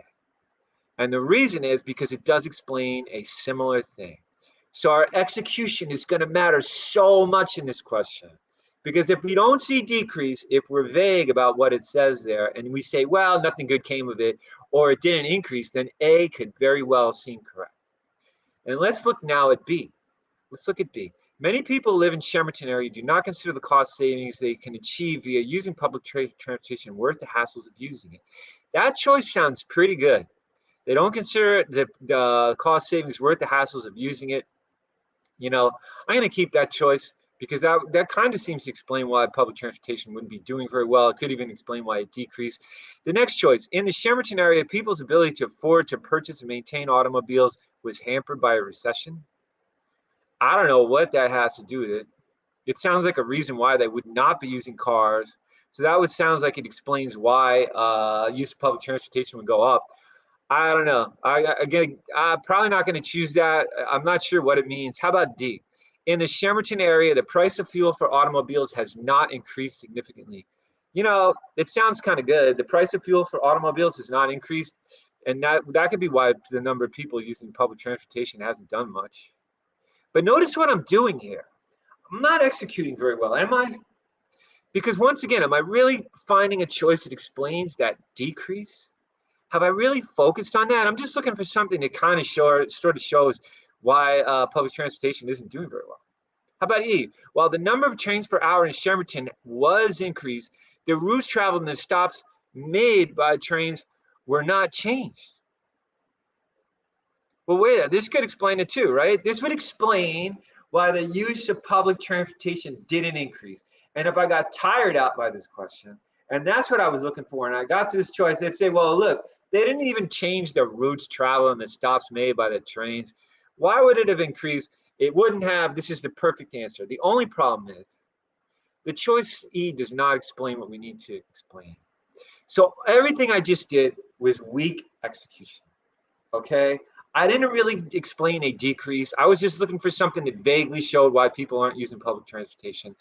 And the reason is because it does explain a similar thing. So our execution is going to matter so much in this question. Because if we don't see decrease, if we're vague about what it says there, and we say, well, nothing good came of it, or it didn't increase, then A could very well seem correct. And let's look now at B. Let's look at B. Many people who live in Chemerton area do not consider the cost savings they can achieve via using public transportation worth the hassles of using it. That choice sounds pretty good. They don't consider the cost savings worth the hassles of using it. I'm going to keep that choice because that kind of seems to explain why public transportation wouldn't be doing very well. It could even explain why it decreased. The next choice, in the Shemerton area, people's ability to afford to purchase and maintain automobiles was hampered by a recession. I don't know what that has to do with it. It sounds like a reason why they would not be using cars. So that would sounds like it explains why use of public transportation would go up. I don't know. I'm probably not going to choose that. I'm not sure what it means. How about D? In the Shemerton area, the price of fuel for automobiles has not increased significantly. You know, it sounds kind of good. The price of fuel for automobiles has not increased, and that could be why the number of people using public transportation hasn't done much. But notice what I'm doing here. I'm not executing very well, am I? Because once again, am I really finding a choice that explains that decrease? Have I really focused on that? I'm just looking for something that kind of sort of shows why public transportation isn't doing very well. How about E? While the number of trains per hour in Shemerton was increased, the routes traveled and the stops made by trains were not changed. Well, wait, this could explain it too, right? This would explain why the use of public transportation didn't increase. And if I got tired out by this question, and that's what I was looking for, and I got to this choice, they'd say, well, look, they didn't even change the routes traveled and the stops made by the trains. Why would it have increased? It wouldn't have. This is the perfect answer. The only problem is the choice E does not explain what we need to explain. So everything I just did was weak execution, okay? I didn't really explain a decrease. I was just looking for something that vaguely showed why people aren't using public transportation.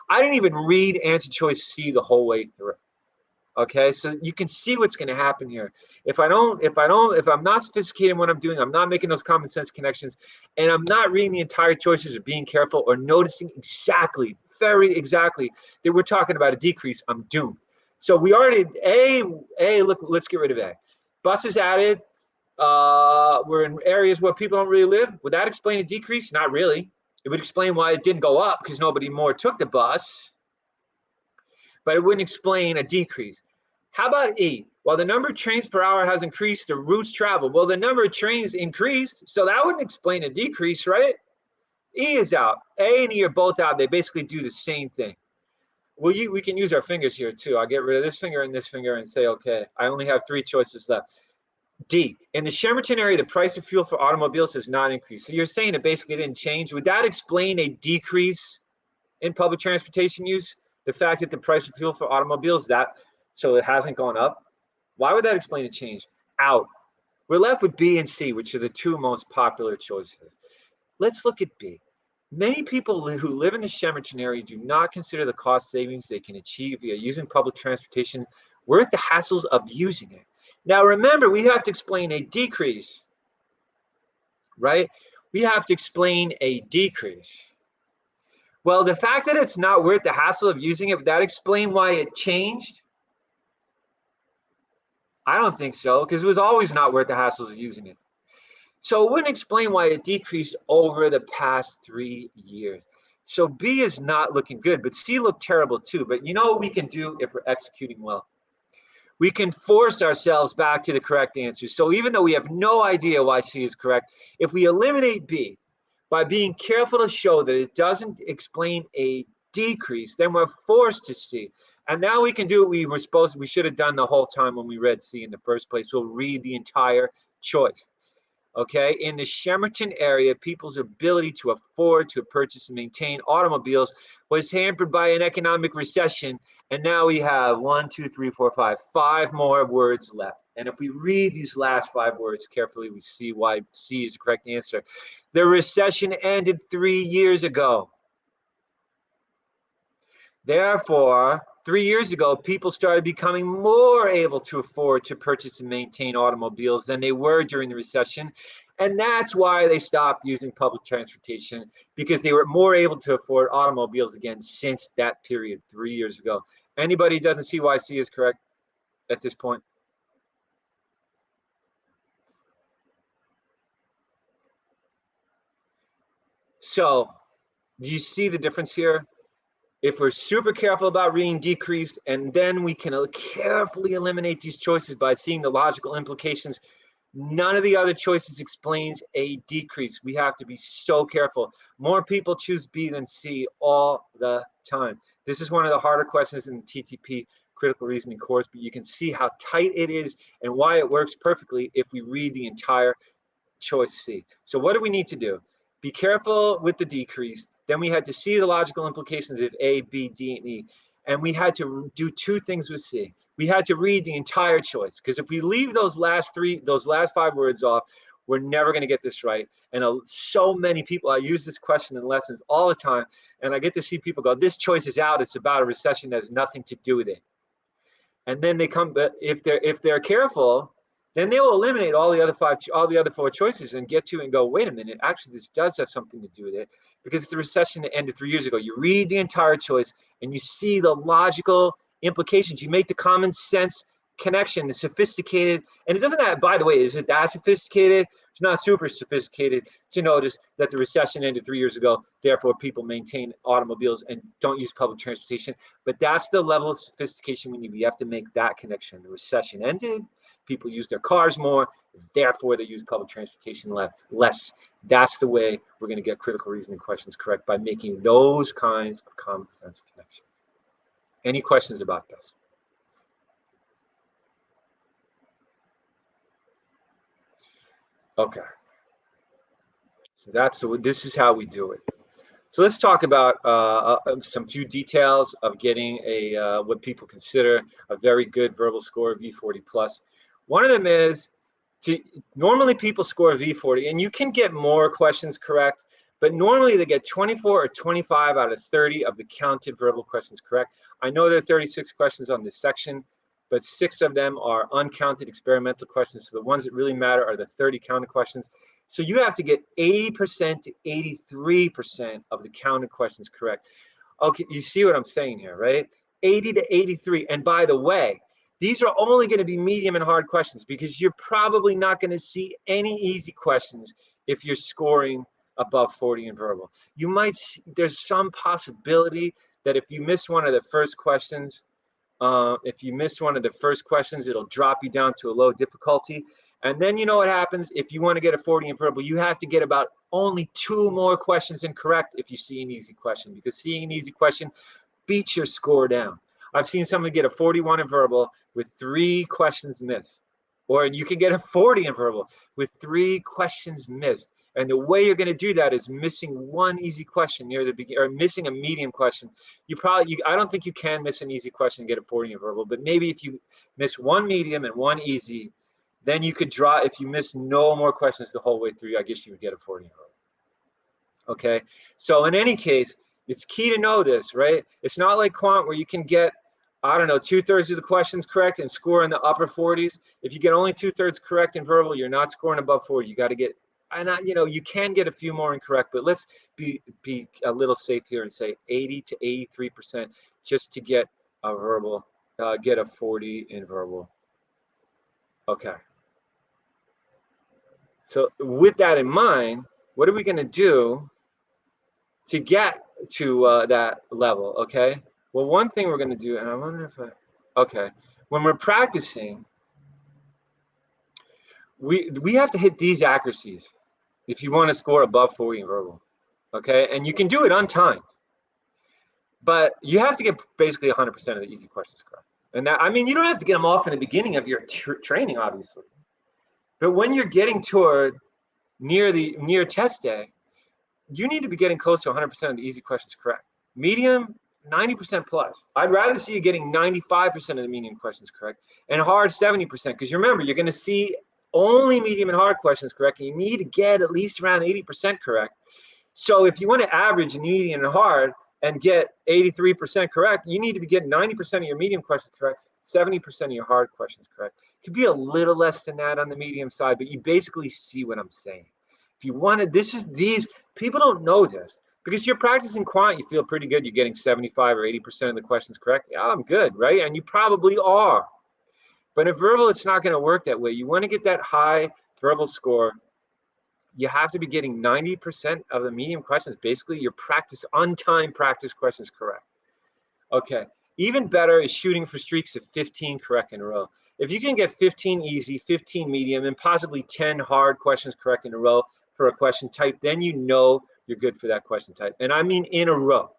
I didn't even read answer choice C the whole way through. Okay, so you can see what's going to happen here. If I'm not sophisticated in what I'm doing, I'm not making those common sense connections, and I'm not reading the entire choices or being careful or noticing exactly, very exactly, that we're talking about a decrease, I'm doomed. So we already, look, let's get rid of A. Buses added, we're in areas where people don't really live. Would that explain a decrease? Not really. It would explain why it didn't go up because nobody more took the bus, but it wouldn't explain a decrease. How about E? While the number of trains per hour has increased, the routes traveled. Well, the number of trains increased, so that wouldn't explain a decrease, right? E is out. A and E are both out. They basically do the same thing. Well, we can use our fingers here too. I'll get rid of this finger and this finger and say, okay, I only have 3 choices left. D, in the Shemerton area, the price of fuel for automobiles has not increased. So you're saying it basically didn't change. Would that explain a decrease in public transportation use? The fact that the price of fuel for automobiles, so it hasn't gone up? Why would that explain a change? Out. We're left with B and C, which are the 2 most popular choices. Let's look at B. Many people who live in the Shemerton area do not consider the cost savings they can achieve via using public transportation worth the hassles of using it. Now, remember, we have to explain a decrease, right? We have to explain a decrease. Well, the fact that it's not worth the hassle of using it, would that explain why it changed? I don't think so, because it was always not worth the hassles of using it. So it wouldn't explain why it decreased over the past 3 years. So B is not looking good, but C looked terrible too. But you know what we can do if we're executing well? We can force ourselves back to the correct answer. So even though we have no idea why C is correct, if we eliminate B by being careful to show that it doesn't explain a decrease, then we're forced to C. And now we can do what we should have done the whole time when we read C in the first place. We'll read the entire choice. Okay, in the Shemerton area, people's ability to afford to purchase and maintain automobiles was hampered by an economic recession. And now we have 5 more words left. And if we read these last 5 words carefully, we see why C is the correct answer. The recession ended 3 years ago. Therefore, 3 years ago, people started becoming more able to afford to purchase and maintain automobiles than they were during the recession. And that's why they stopped using public transportation, because they were more able to afford automobiles again since that period 3 years ago. Anybody doesn't see why C is correct at this point? So, do you see the difference here? If we're super careful about reading decreased, and then we can carefully eliminate these choices by seeing the logical implications, None of the other choices explains a decrease. We have to be so careful. More people choose B than C all the time. This is one of the harder questions in the TTP critical reasoning course, but you can see how tight it is and why it works perfectly if we read the entire choice C. So what do we need to do? Be careful with the decrease. Then we had to see the logical implications of A, B, D, and E. And we had to do two things with C. We had to read the entire choice, because if we leave those last 5 words off, we're never going to get this right. And so many people, I use this question in lessons all the time, and I get to see people go, this choice is out. It's about a recession that has nothing to do with it. And then they come, but if they're careful, then they will eliminate all the other 4 choices and get to and go, wait a minute, actually this does have something to do with it, because it's the recession that ended 3 years ago. You read the entire choice and you see the logical implications. You make the common sense connection, the sophisticated, and it doesn't have, by the way, is it that sophisticated? It's not super sophisticated to notice that the recession ended 3 years ago, therefore people maintain automobiles and don't use public transportation. But that's the level of sophistication we need. We have to make that connection. The recession ended, people use their cars more, therefore they use public transportation less. That's the way we're going to get critical reasoning questions correct, by making those kinds of common sense connections. Any questions about this? Okay. So this is how we do it. So let's talk about some few details of getting a what people consider a very good verbal score, V40 plus. One of them is normally people score a V40, and you can get more questions correct, but normally they get 24 or 25 out of 30 of the counted verbal questions correct. I know there are 36 questions on this section, but 6 of them are uncounted experimental questions. So the ones that really matter are the 30 counted questions. So you have to get 80% to 83% of the counted questions correct. Okay, you see what I'm saying here, right? 80 to 83. And by the way, these are only going to be medium and hard questions, because you're probably not going to see any easy questions if you're scoring above 40 in verbal. You might see, there's some possibility that if you miss one of the first questions, it'll drop you down to a low difficulty. And then you know what happens if you want to get a 40 in verbal, you have to get about only 2 more questions incorrect if you see an easy question, because seeing an easy question beats your score down. I've seen someone get a 41 in verbal with 3 questions missed, or you can get a 40 in verbal with 3 questions missed. And the way you're going to do that is missing one easy question near the beginning, or missing a medium question. I don't think you can miss an easy question and get a 40 in verbal, but maybe if you miss one medium and one easy, then you could draw. If you miss no more questions the whole way through, I guess you would get a 40 in verbal. Okay, so in any case, it's key to know this, right? It's not like quant where you can get, I don't know, 2/3 of the questions correct and score in the upper 40s. If you get only 2/3 correct in verbal, you're not scoring above 40. You got to get, you can get a few more incorrect, but let's be a little safe here and say 80 to 83% just to get a verbal, get a 40 in verbal. Okay. So with that in mind, what are we going to do to get to that level? Okay. Well, one thing we're going to do, and I wonder if when we're practicing, we have to hit these accuracies if you want to score above 40 in verbal. Okay. And you can do it untimed, but you have to get basically 100% of the easy questions correct. And that, I mean, you don't have to get them off in the beginning of your training, obviously. But when you're getting toward near test day, you need to be getting close to 100% of the easy questions correct. Medium, 90% plus. I'd rather see you getting 95% of the medium questions correct, and hard 70%, because you remember, you're going to see only medium and hard questions correct, and you need to get at least around 80% correct. So if you want to average medium and hard and get 83% correct, you need to be getting 90% of your medium questions correct, 70% of your hard questions correct. It could be a little less than that on the medium side, but you basically see what I'm saying. If you wanted, these people don't know this, because you're practicing quant, you feel pretty good. You're getting 75 or 80% of the questions correct. Yeah, I'm good, right? And you probably are. But in verbal, it's not going to work that way. You want to get that high verbal score, you have to be getting 90% of the medium questions, basically your untimed practice questions correct. Okay. Even better is shooting for streaks of 15 correct in a row. If you can get 15 easy, 15 medium, and possibly 10 hard questions correct in a row for a question type, then you know you're good for that question type. And I mean in a row.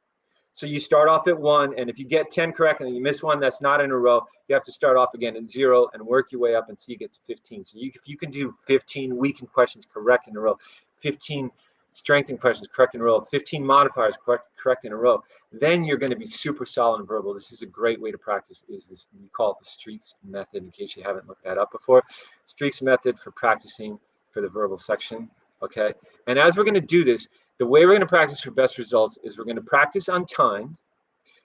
So you start off at 1, and if you get 10 correct and you miss one that's not in a row, you have to start off again at 0 and work your way up until you get to 15. So if you can do 15 weakened questions correct in a row, 15 strengthened questions correct in a row, 15 modifiers correct in a row, then you're going to be super solid in verbal. This is a great way to practice. Is this, we call it the Streaks method, in case you haven't looked that up before. Streaks method for practicing for the verbal section. Okay, and as we're going to do this, the way we're going to practice for best results is we're going to practice on time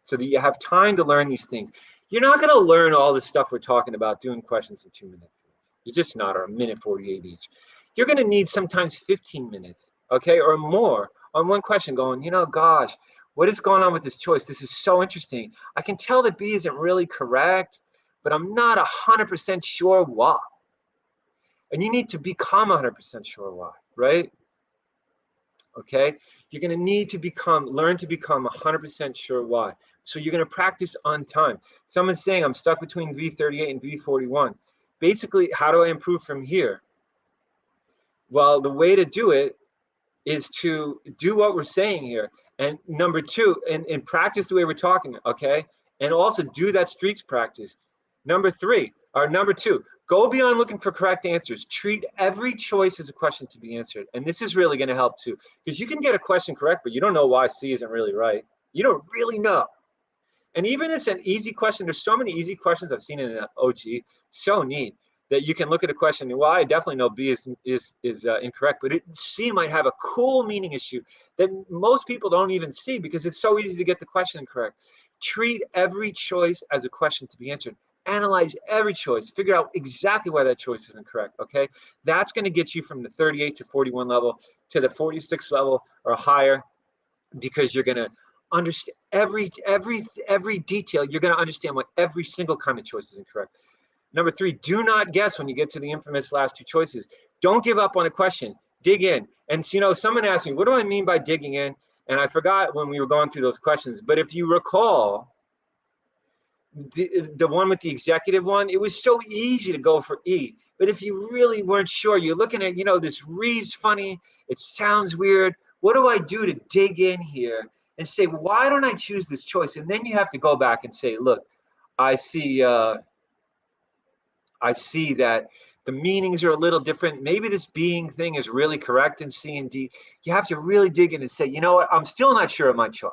so that you have time to learn these things. You're not going to learn all this stuff we're talking about doing questions in 2 minutes. You're just not, or a minute 48 each. You're going to need sometimes 15 minutes, okay, or more on one question going, you know, gosh, what is going on with this choice? This is so interesting. I can tell that B isn't really correct, but I'm not 100% sure why. And you need to become 100% sure why, right? Okay, you're going to need to learn to become 100% sure why. So you're going to practice on time. Someone's saying, I'm stuck between V38 and V41. Basically, how do I improve from here? Well, the way to do it is to do what we're saying here. And number 2, and practice the way we're talking, okay? And also do that streaks practice. Number 2, go beyond looking for correct answers. Treat every choice as a question to be answered. And this is really going to help too, because you can get a question correct, but you don't know why C isn't really right. You don't really know. And even if it's an easy question, there's so many easy questions I've seen in the OG, so neat, that you can look at a question and, well, I definitely know B is incorrect, but C might have a cool meaning issue that most people don't even see because it's so easy to get the question incorrect. Treat every choice as a question to be answered. Analyze every choice, figure out exactly why that choice isn't correct, okay? That's going to get you from the 38 to 41 level to the 46 level or higher, because you're going to understand every detail. You're going to understand why every single kind of choice is incorrect. Number 3, do not guess when you get to the infamous last 2 choices. Don't give up on a question. Dig in. And you know, someone asked me, what do I mean by digging in? And I forgot when we were going through those questions. But if you recall, the one with the executive one, it was so easy to go for E. But if you really weren't sure, you're looking at, you know, this reads funny, it sounds weird. What do I do to dig in here and say, why don't I choose this choice? And then you have to go back and say, look, I see that the meanings are a little different. Maybe this being thing is really correct in C and D. You have to really dig in and say, you know what, I'm still not sure of my choice.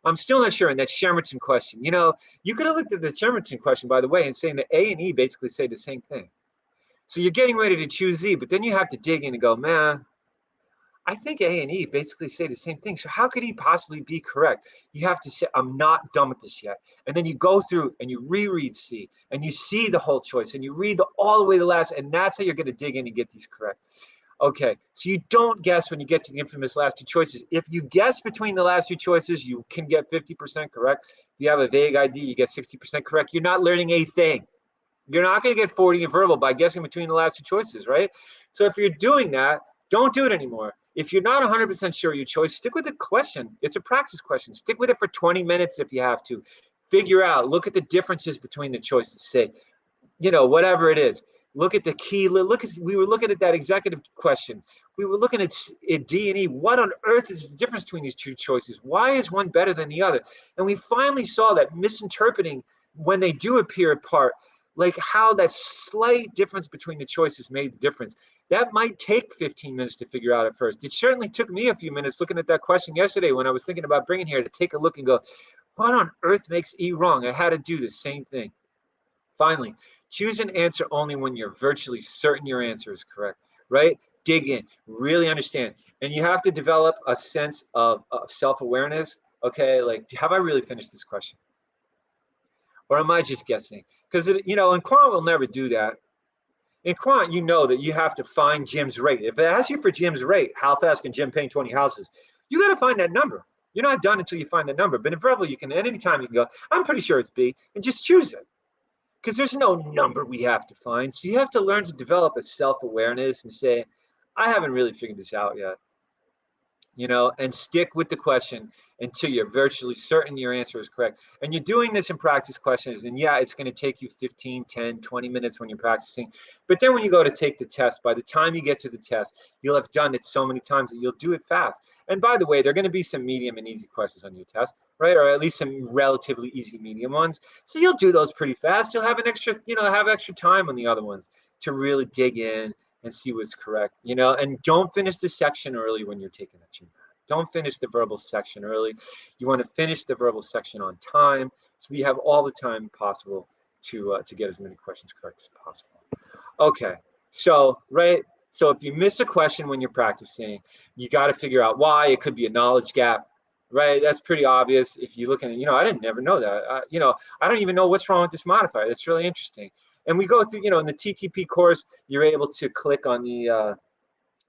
I'm still not sure in that Shemerton question. You know, you could have looked at the Shemerton question, by the way, and saying that A and E basically say the same thing. So you're getting ready to choose Z, but then you have to dig in and go, man, I think A and E basically say the same thing. So how could E possibly be correct? You have to say, I'm not done with this yet. And then you go through and you reread C and you see the whole choice and you read all the way to the last, and that's how you're going to dig in and get these correct. Okay, so you don't guess when you get to the infamous last 2 choices. If you guess between the last 2 choices, you can get 50% correct. If you have a vague ID, you get 60% correct. You're not learning a thing. You're not going to get 40 in verbal by guessing between the last 2 choices, right? So if you're doing that, don't do it anymore. If you're not 100% sure your choice, stick with the question. It's a practice question. Stick with it for 20 minutes if you have to. Figure out, look at the differences between the choices. Say, you know, whatever it is. Look at the key. We were looking at that executive question. We were looking at D and E. What on earth is the difference between these 2 choices? Why is one better than the other? And we finally saw that misinterpreting when they do appear apart, like how that slight difference between the choices made the difference. That might take 15 minutes to figure out at first. It certainly took me a few minutes looking at that question yesterday when I was thinking about bringing here to take a look and go, what on earth makes E wrong? I had to do the same thing. Finally, choose an answer only when you're virtually certain your answer is correct, right? Dig in, really understand. And you have to develop a sense of self-awareness. Okay, like, have I really finished this question? Or am I just guessing? Because, you know, in quant, we'll never do that. In quant, you know that you have to find Jim's rate. If it asks you for Jim's rate, how fast can Jim paint 20 houses? You got to find that number. You're not done until you find the number. But in verbal, you can, at any time, you can go, I'm pretty sure it's B, and just choose it. Because there's no number we have to find. So you have to learn to develop a self-awareness and say, I haven't really figured this out yet. you know, and stick with the question until you're virtually certain your answer is correct. And you're doing this in practice questions, and yeah, it's going to take you 15, 10, 20 minutes when you're practicing. But then when you go to take the test, by the time you get to the test, you'll have done it so many times that you'll do it fast. And by the way, there are going to be some medium and easy questions on your test, right? Or at least some relatively easy medium ones. So you'll do those pretty fast. You'll have an extra, you know, have extra time on the other ones to really dig in and see what's correct, you know. And don't finish the section early when you're taking a GMAT. Don't finish the verbal section early. You want to finish the verbal section on time so that you have all the time possible to get as many questions correct as possible. Okay, so so if you miss a question when you're practicing, you got to figure out why. It could be a knowledge gap, right? That's pretty obvious. If you look at it, you know, I didn't never know that. You know, I don't even know what's wrong with this modifier. That's really interesting. And we go through, you know, in the TTP course, you're able to click on the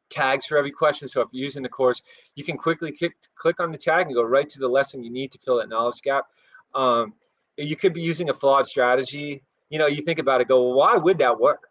tags for every question. So if you're using the course, you can quickly click on the tag and go right to the lesson you need to fill that knowledge gap. You could be using a flawed strategy. You know, you think about it, go, well, why would that work?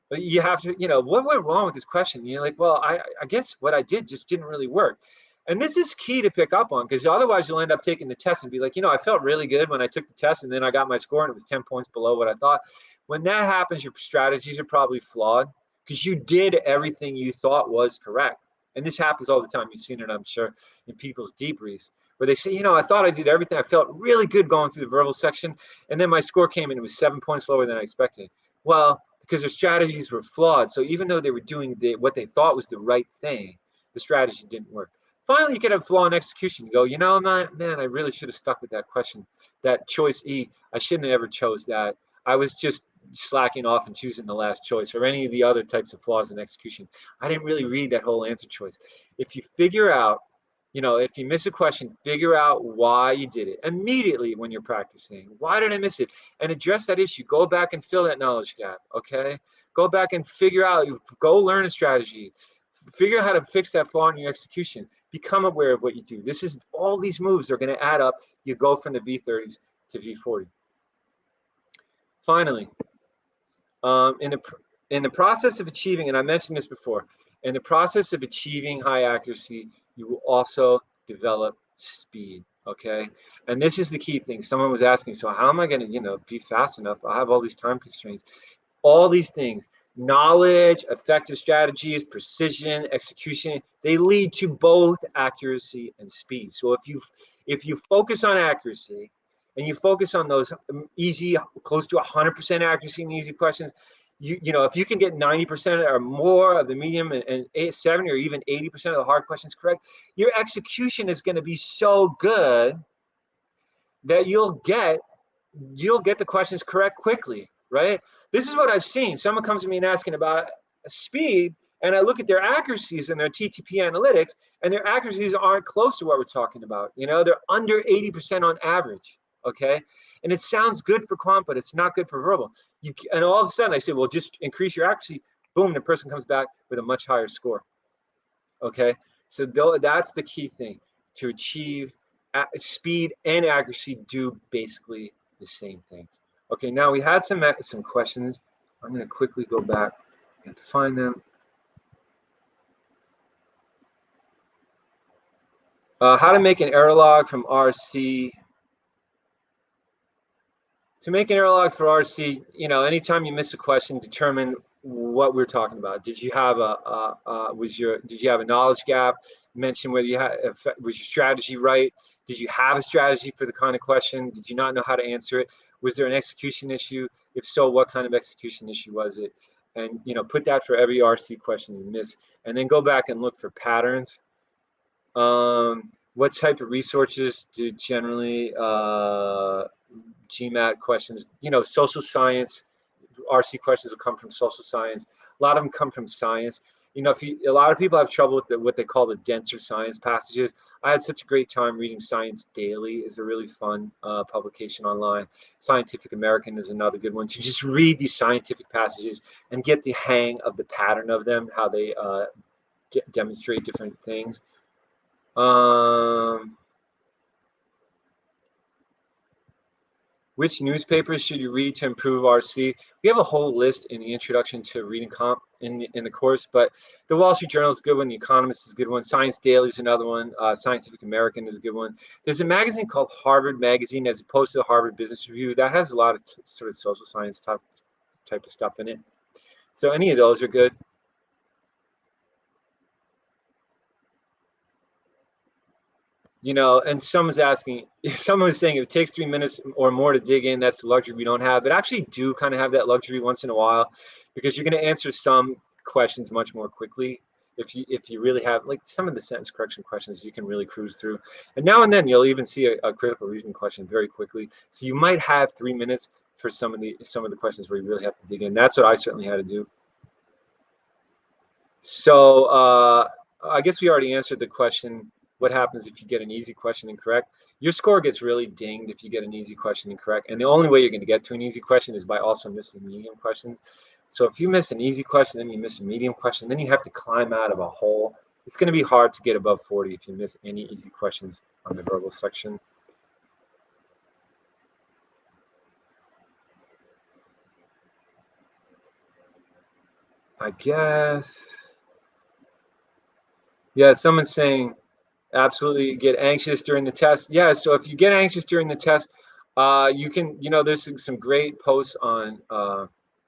But you have to, you know, what went wrong with this question? And you're like, well, I guess what I did just didn't really work. And this is key to pick up on, because otherwise you'll end up taking the test and be like, you know, I felt really good when I took the test, and then I got my score and it was 10 points below what I thought. When that happens, your strategies are probably flawed because you did everything you thought was correct. And this happens all the time. You've seen it, I'm sure, in people's debriefs, where they say, you know, I thought I did everything. I felt really good going through the verbal section, and then my score came in, it was 7 points lower than I expected. Well, because their strategies were flawed. So even though they were doing what they thought was the right thing, the strategy didn't work. Finally, you get a flaw in execution. You go, you know, man, I really should have stuck with that question, that choice E. I shouldn't have ever chose that. I was just slacking off and choosing the last choice, or any of the other types of flaws in execution. I didn't really read that whole answer choice. If you figure out, you know, if you miss a question, figure out why you did it immediately when you're practicing. Why did I miss it? And address that issue. Go back and fill that knowledge gap, okay? Go back and figure out, go learn a strategy. Figure out how to fix that flaw in your execution. Become aware of what you do. This is, all these moves are going to add up. You go from the V30s to V40. Finally, in the process of achieving, and I mentioned this before, in the process of achieving high accuracy, you will also develop speed, okay? And this is the key thing. Someone was asking, so how am I going to, you know, be fast enough? I have all these time constraints. All these things, knowledge, effective strategies, precision, execution, they lead to both accuracy and speed. So if you focus on accuracy, and you focus on those easy, close to 100% accuracy in easy questions, you know, if you can get 90% or more of the medium and 70 or even 80% of the hard questions correct, your execution is going to be so good that you'll get the questions correct quickly, right? This is what I've seen. Someone comes to me and asking about speed, and I look at their accuracies and their TTP analytics, and their accuracies aren't close to what we're talking about. You know, they're under 80% on average, okay? And it sounds good for quant, but it's not good for verbal. And all of a sudden I say, well, just increase your accuracy. Boom, the person comes back with a much higher score, okay? So that's the key thing. To achieve speed and accuracy, do basically the same things. Okay, now we had some questions. I'm going to quickly go back and find them. How to make an error log from RC. To make an error log for RC, you know, anytime you miss a question, determine what we're talking about. Did you have did you have a knowledge gap? Mention whether you had, was your strategy right? Did you have a strategy for the kind of question? Did you not know how to answer it? Was there an execution issue? If so, what kind of execution issue was it? And, you know, put that for every RC question you miss, and then go back and look for patterns. What type of resources do generally GMAT questions, you know, social science, RC questions will come from social science. A lot of them come from science. You know, a lot of people have trouble with what they call the denser science passages. I had such a great time reading Science Daily. It's a really fun publication online. Scientific American is another good one. To just read these scientific passages and get the hang of the pattern of them, how they demonstrate different things. Which newspapers should you read to improve RC? We have a whole list in the introduction to reading comp in the course, but the Wall Street Journal is a good one. The Economist is a good one. Science Daily is another one. Scientific American is a good one. There's a magazine called Harvard Magazine, as opposed to the Harvard Business Review. That has a lot of sort of social science type of stuff in it. So any of those are good. You know, and someone's asking, someone's saying if it takes 3 minutes or more to dig in, that's the luxury we don't have. But actually do kind of have that luxury once in a while, because you're going to answer some questions much more quickly. If you really have, like, some of the sentence correction questions, you can really cruise through. And now and then you'll even see a critical reasoning question very quickly. So you might have 3 minutes for some of the questions where you really have to dig in. That's what I certainly had to do. So I guess we already answered the question. What happens if you get an easy question incorrect? Your score gets really dinged if you get an easy question incorrect. And the only way you're going to get to an easy question is by also missing medium questions. So if you miss an easy question, then you miss a medium question, then you have to climb out of a hole. It's going to be hard to get above 40 if you miss any easy questions on the verbal section. I guess. Yeah, someone's saying, absolutely get anxious during the test. Yeah, so if you get anxious during the test, you can, there's some great posts on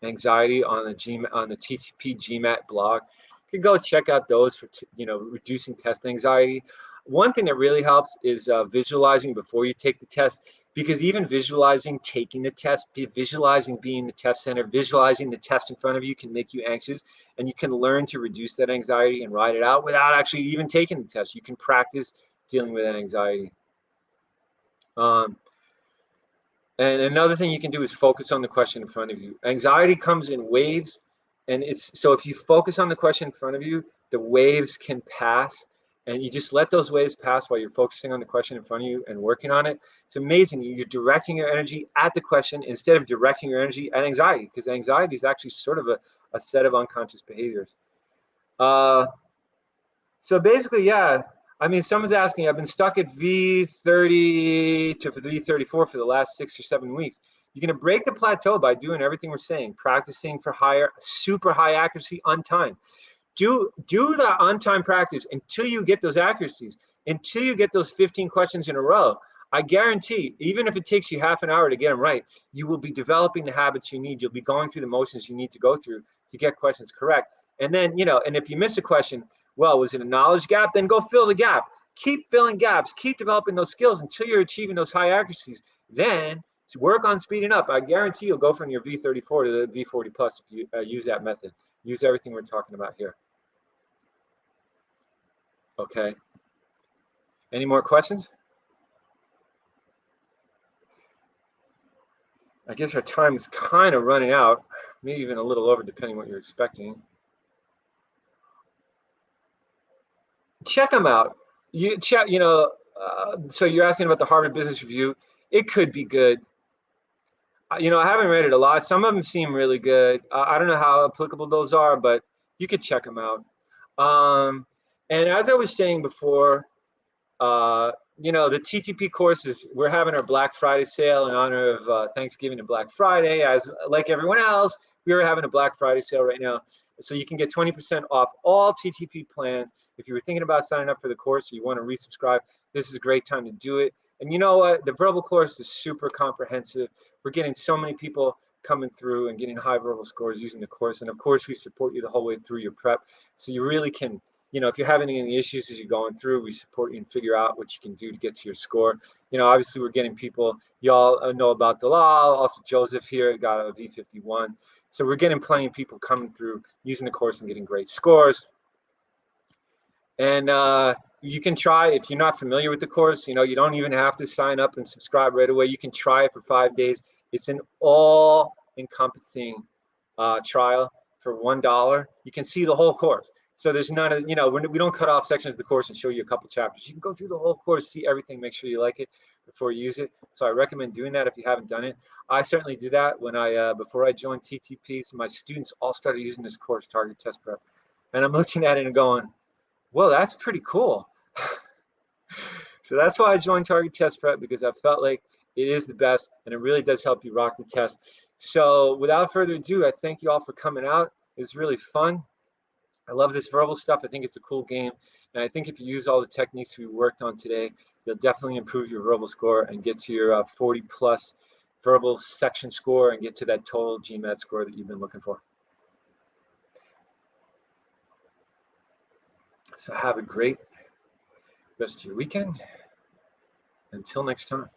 anxiety on the TTP GMAT blog. You can go check out those for reducing test anxiety. One thing that really helps is visualizing before you take the test, because even visualizing taking the test, visualizing being the test center, visualizing the test in front of you can make you anxious, and you can learn to reduce that anxiety and ride it out without actually even taking the test. You can practice dealing with that anxiety. And another thing you can do is focus on the question in front of you. Anxiety comes in waves, and so if you focus on the question in front of you, the waves can pass, and you just let those waves pass while you're focusing on the question in front of you and working on it. It's amazing. You're directing your energy at the question instead of directing your energy at anxiety, because anxiety is actually sort of a set of unconscious behaviors. So basically, yeah. I mean, someone's asking, I've been stuck at V30 to V34 for the last 6 or 7 weeks. You're going to break the plateau by doing everything we're saying, practicing for super high accuracy on time. Do the on-time practice until you get those accuracies, until you get those 15 questions in a row. I guarantee, even if it takes you half an hour to get them right, you will be developing the habits you need. You'll be going through the motions you need to go through to get questions correct. And then, and if you miss a question, well, was it a knowledge gap? Then go fill the gap. Keep filling gaps. Keep developing those skills until you're achieving those high accuracies. Then to work on speeding up. I guarantee you'll go from your V34 to the V40 plus if you use that method. Use everything we're talking about here. Okay. Any more questions? I guess our time is kind of running out, maybe even a little over, depending on what you're expecting. Check them out. You check, so you're asking about the Harvard Business Review. It could be good. I haven't read it a lot. Some of them seem really good. I don't know how applicable those are, but you could check them out. And as I was saying before, the TTP courses, we're having our Black Friday sale in honor of Thanksgiving and Black Friday. As like everyone else, we are having a Black Friday sale right now. So you can get 20% off all TTP plans. If you were thinking about signing up for the course or you want to resubscribe, this is a great time to do it. And you know what? The verbal course is super comprehensive. We're getting so many people coming through and getting high verbal scores using the course. And of course, we support you the whole way through your prep. So you really can, if you're having any issues as you're going through, we support you and figure out what you can do to get to your score. Obviously we're getting people, y'all know about Dalal, also Joseph here got a V51. So we're getting plenty of people coming through using the course and getting great scores. And you can try, if you're not familiar with the course, you don't even have to sign up and subscribe right away. You can try it for 5 days. It's an all-encompassing trial for $1. You can see the whole course. So there's none of, we don't cut off sections of the course and show you a couple chapters. You can go through the whole course, see everything, make sure you like it before you use it. So I recommend doing that if you haven't done it. I certainly did that when before I joined TTP. So my students all started using this course, Target Test Prep. And I'm looking at it and going, well, that's pretty cool. So that's why I joined Target Test Prep, because I felt like It is the best, and it really does help you rock the test. So without further ado, I thank you all for coming out. It's really fun. I love this verbal stuff. I think it's a cool game. And I think if you use all the techniques we worked on today, you'll definitely improve your verbal score and get to your 40 plus verbal section score and get to that total GMAT score that you've been looking for. So have a great rest of your weekend. Until next time.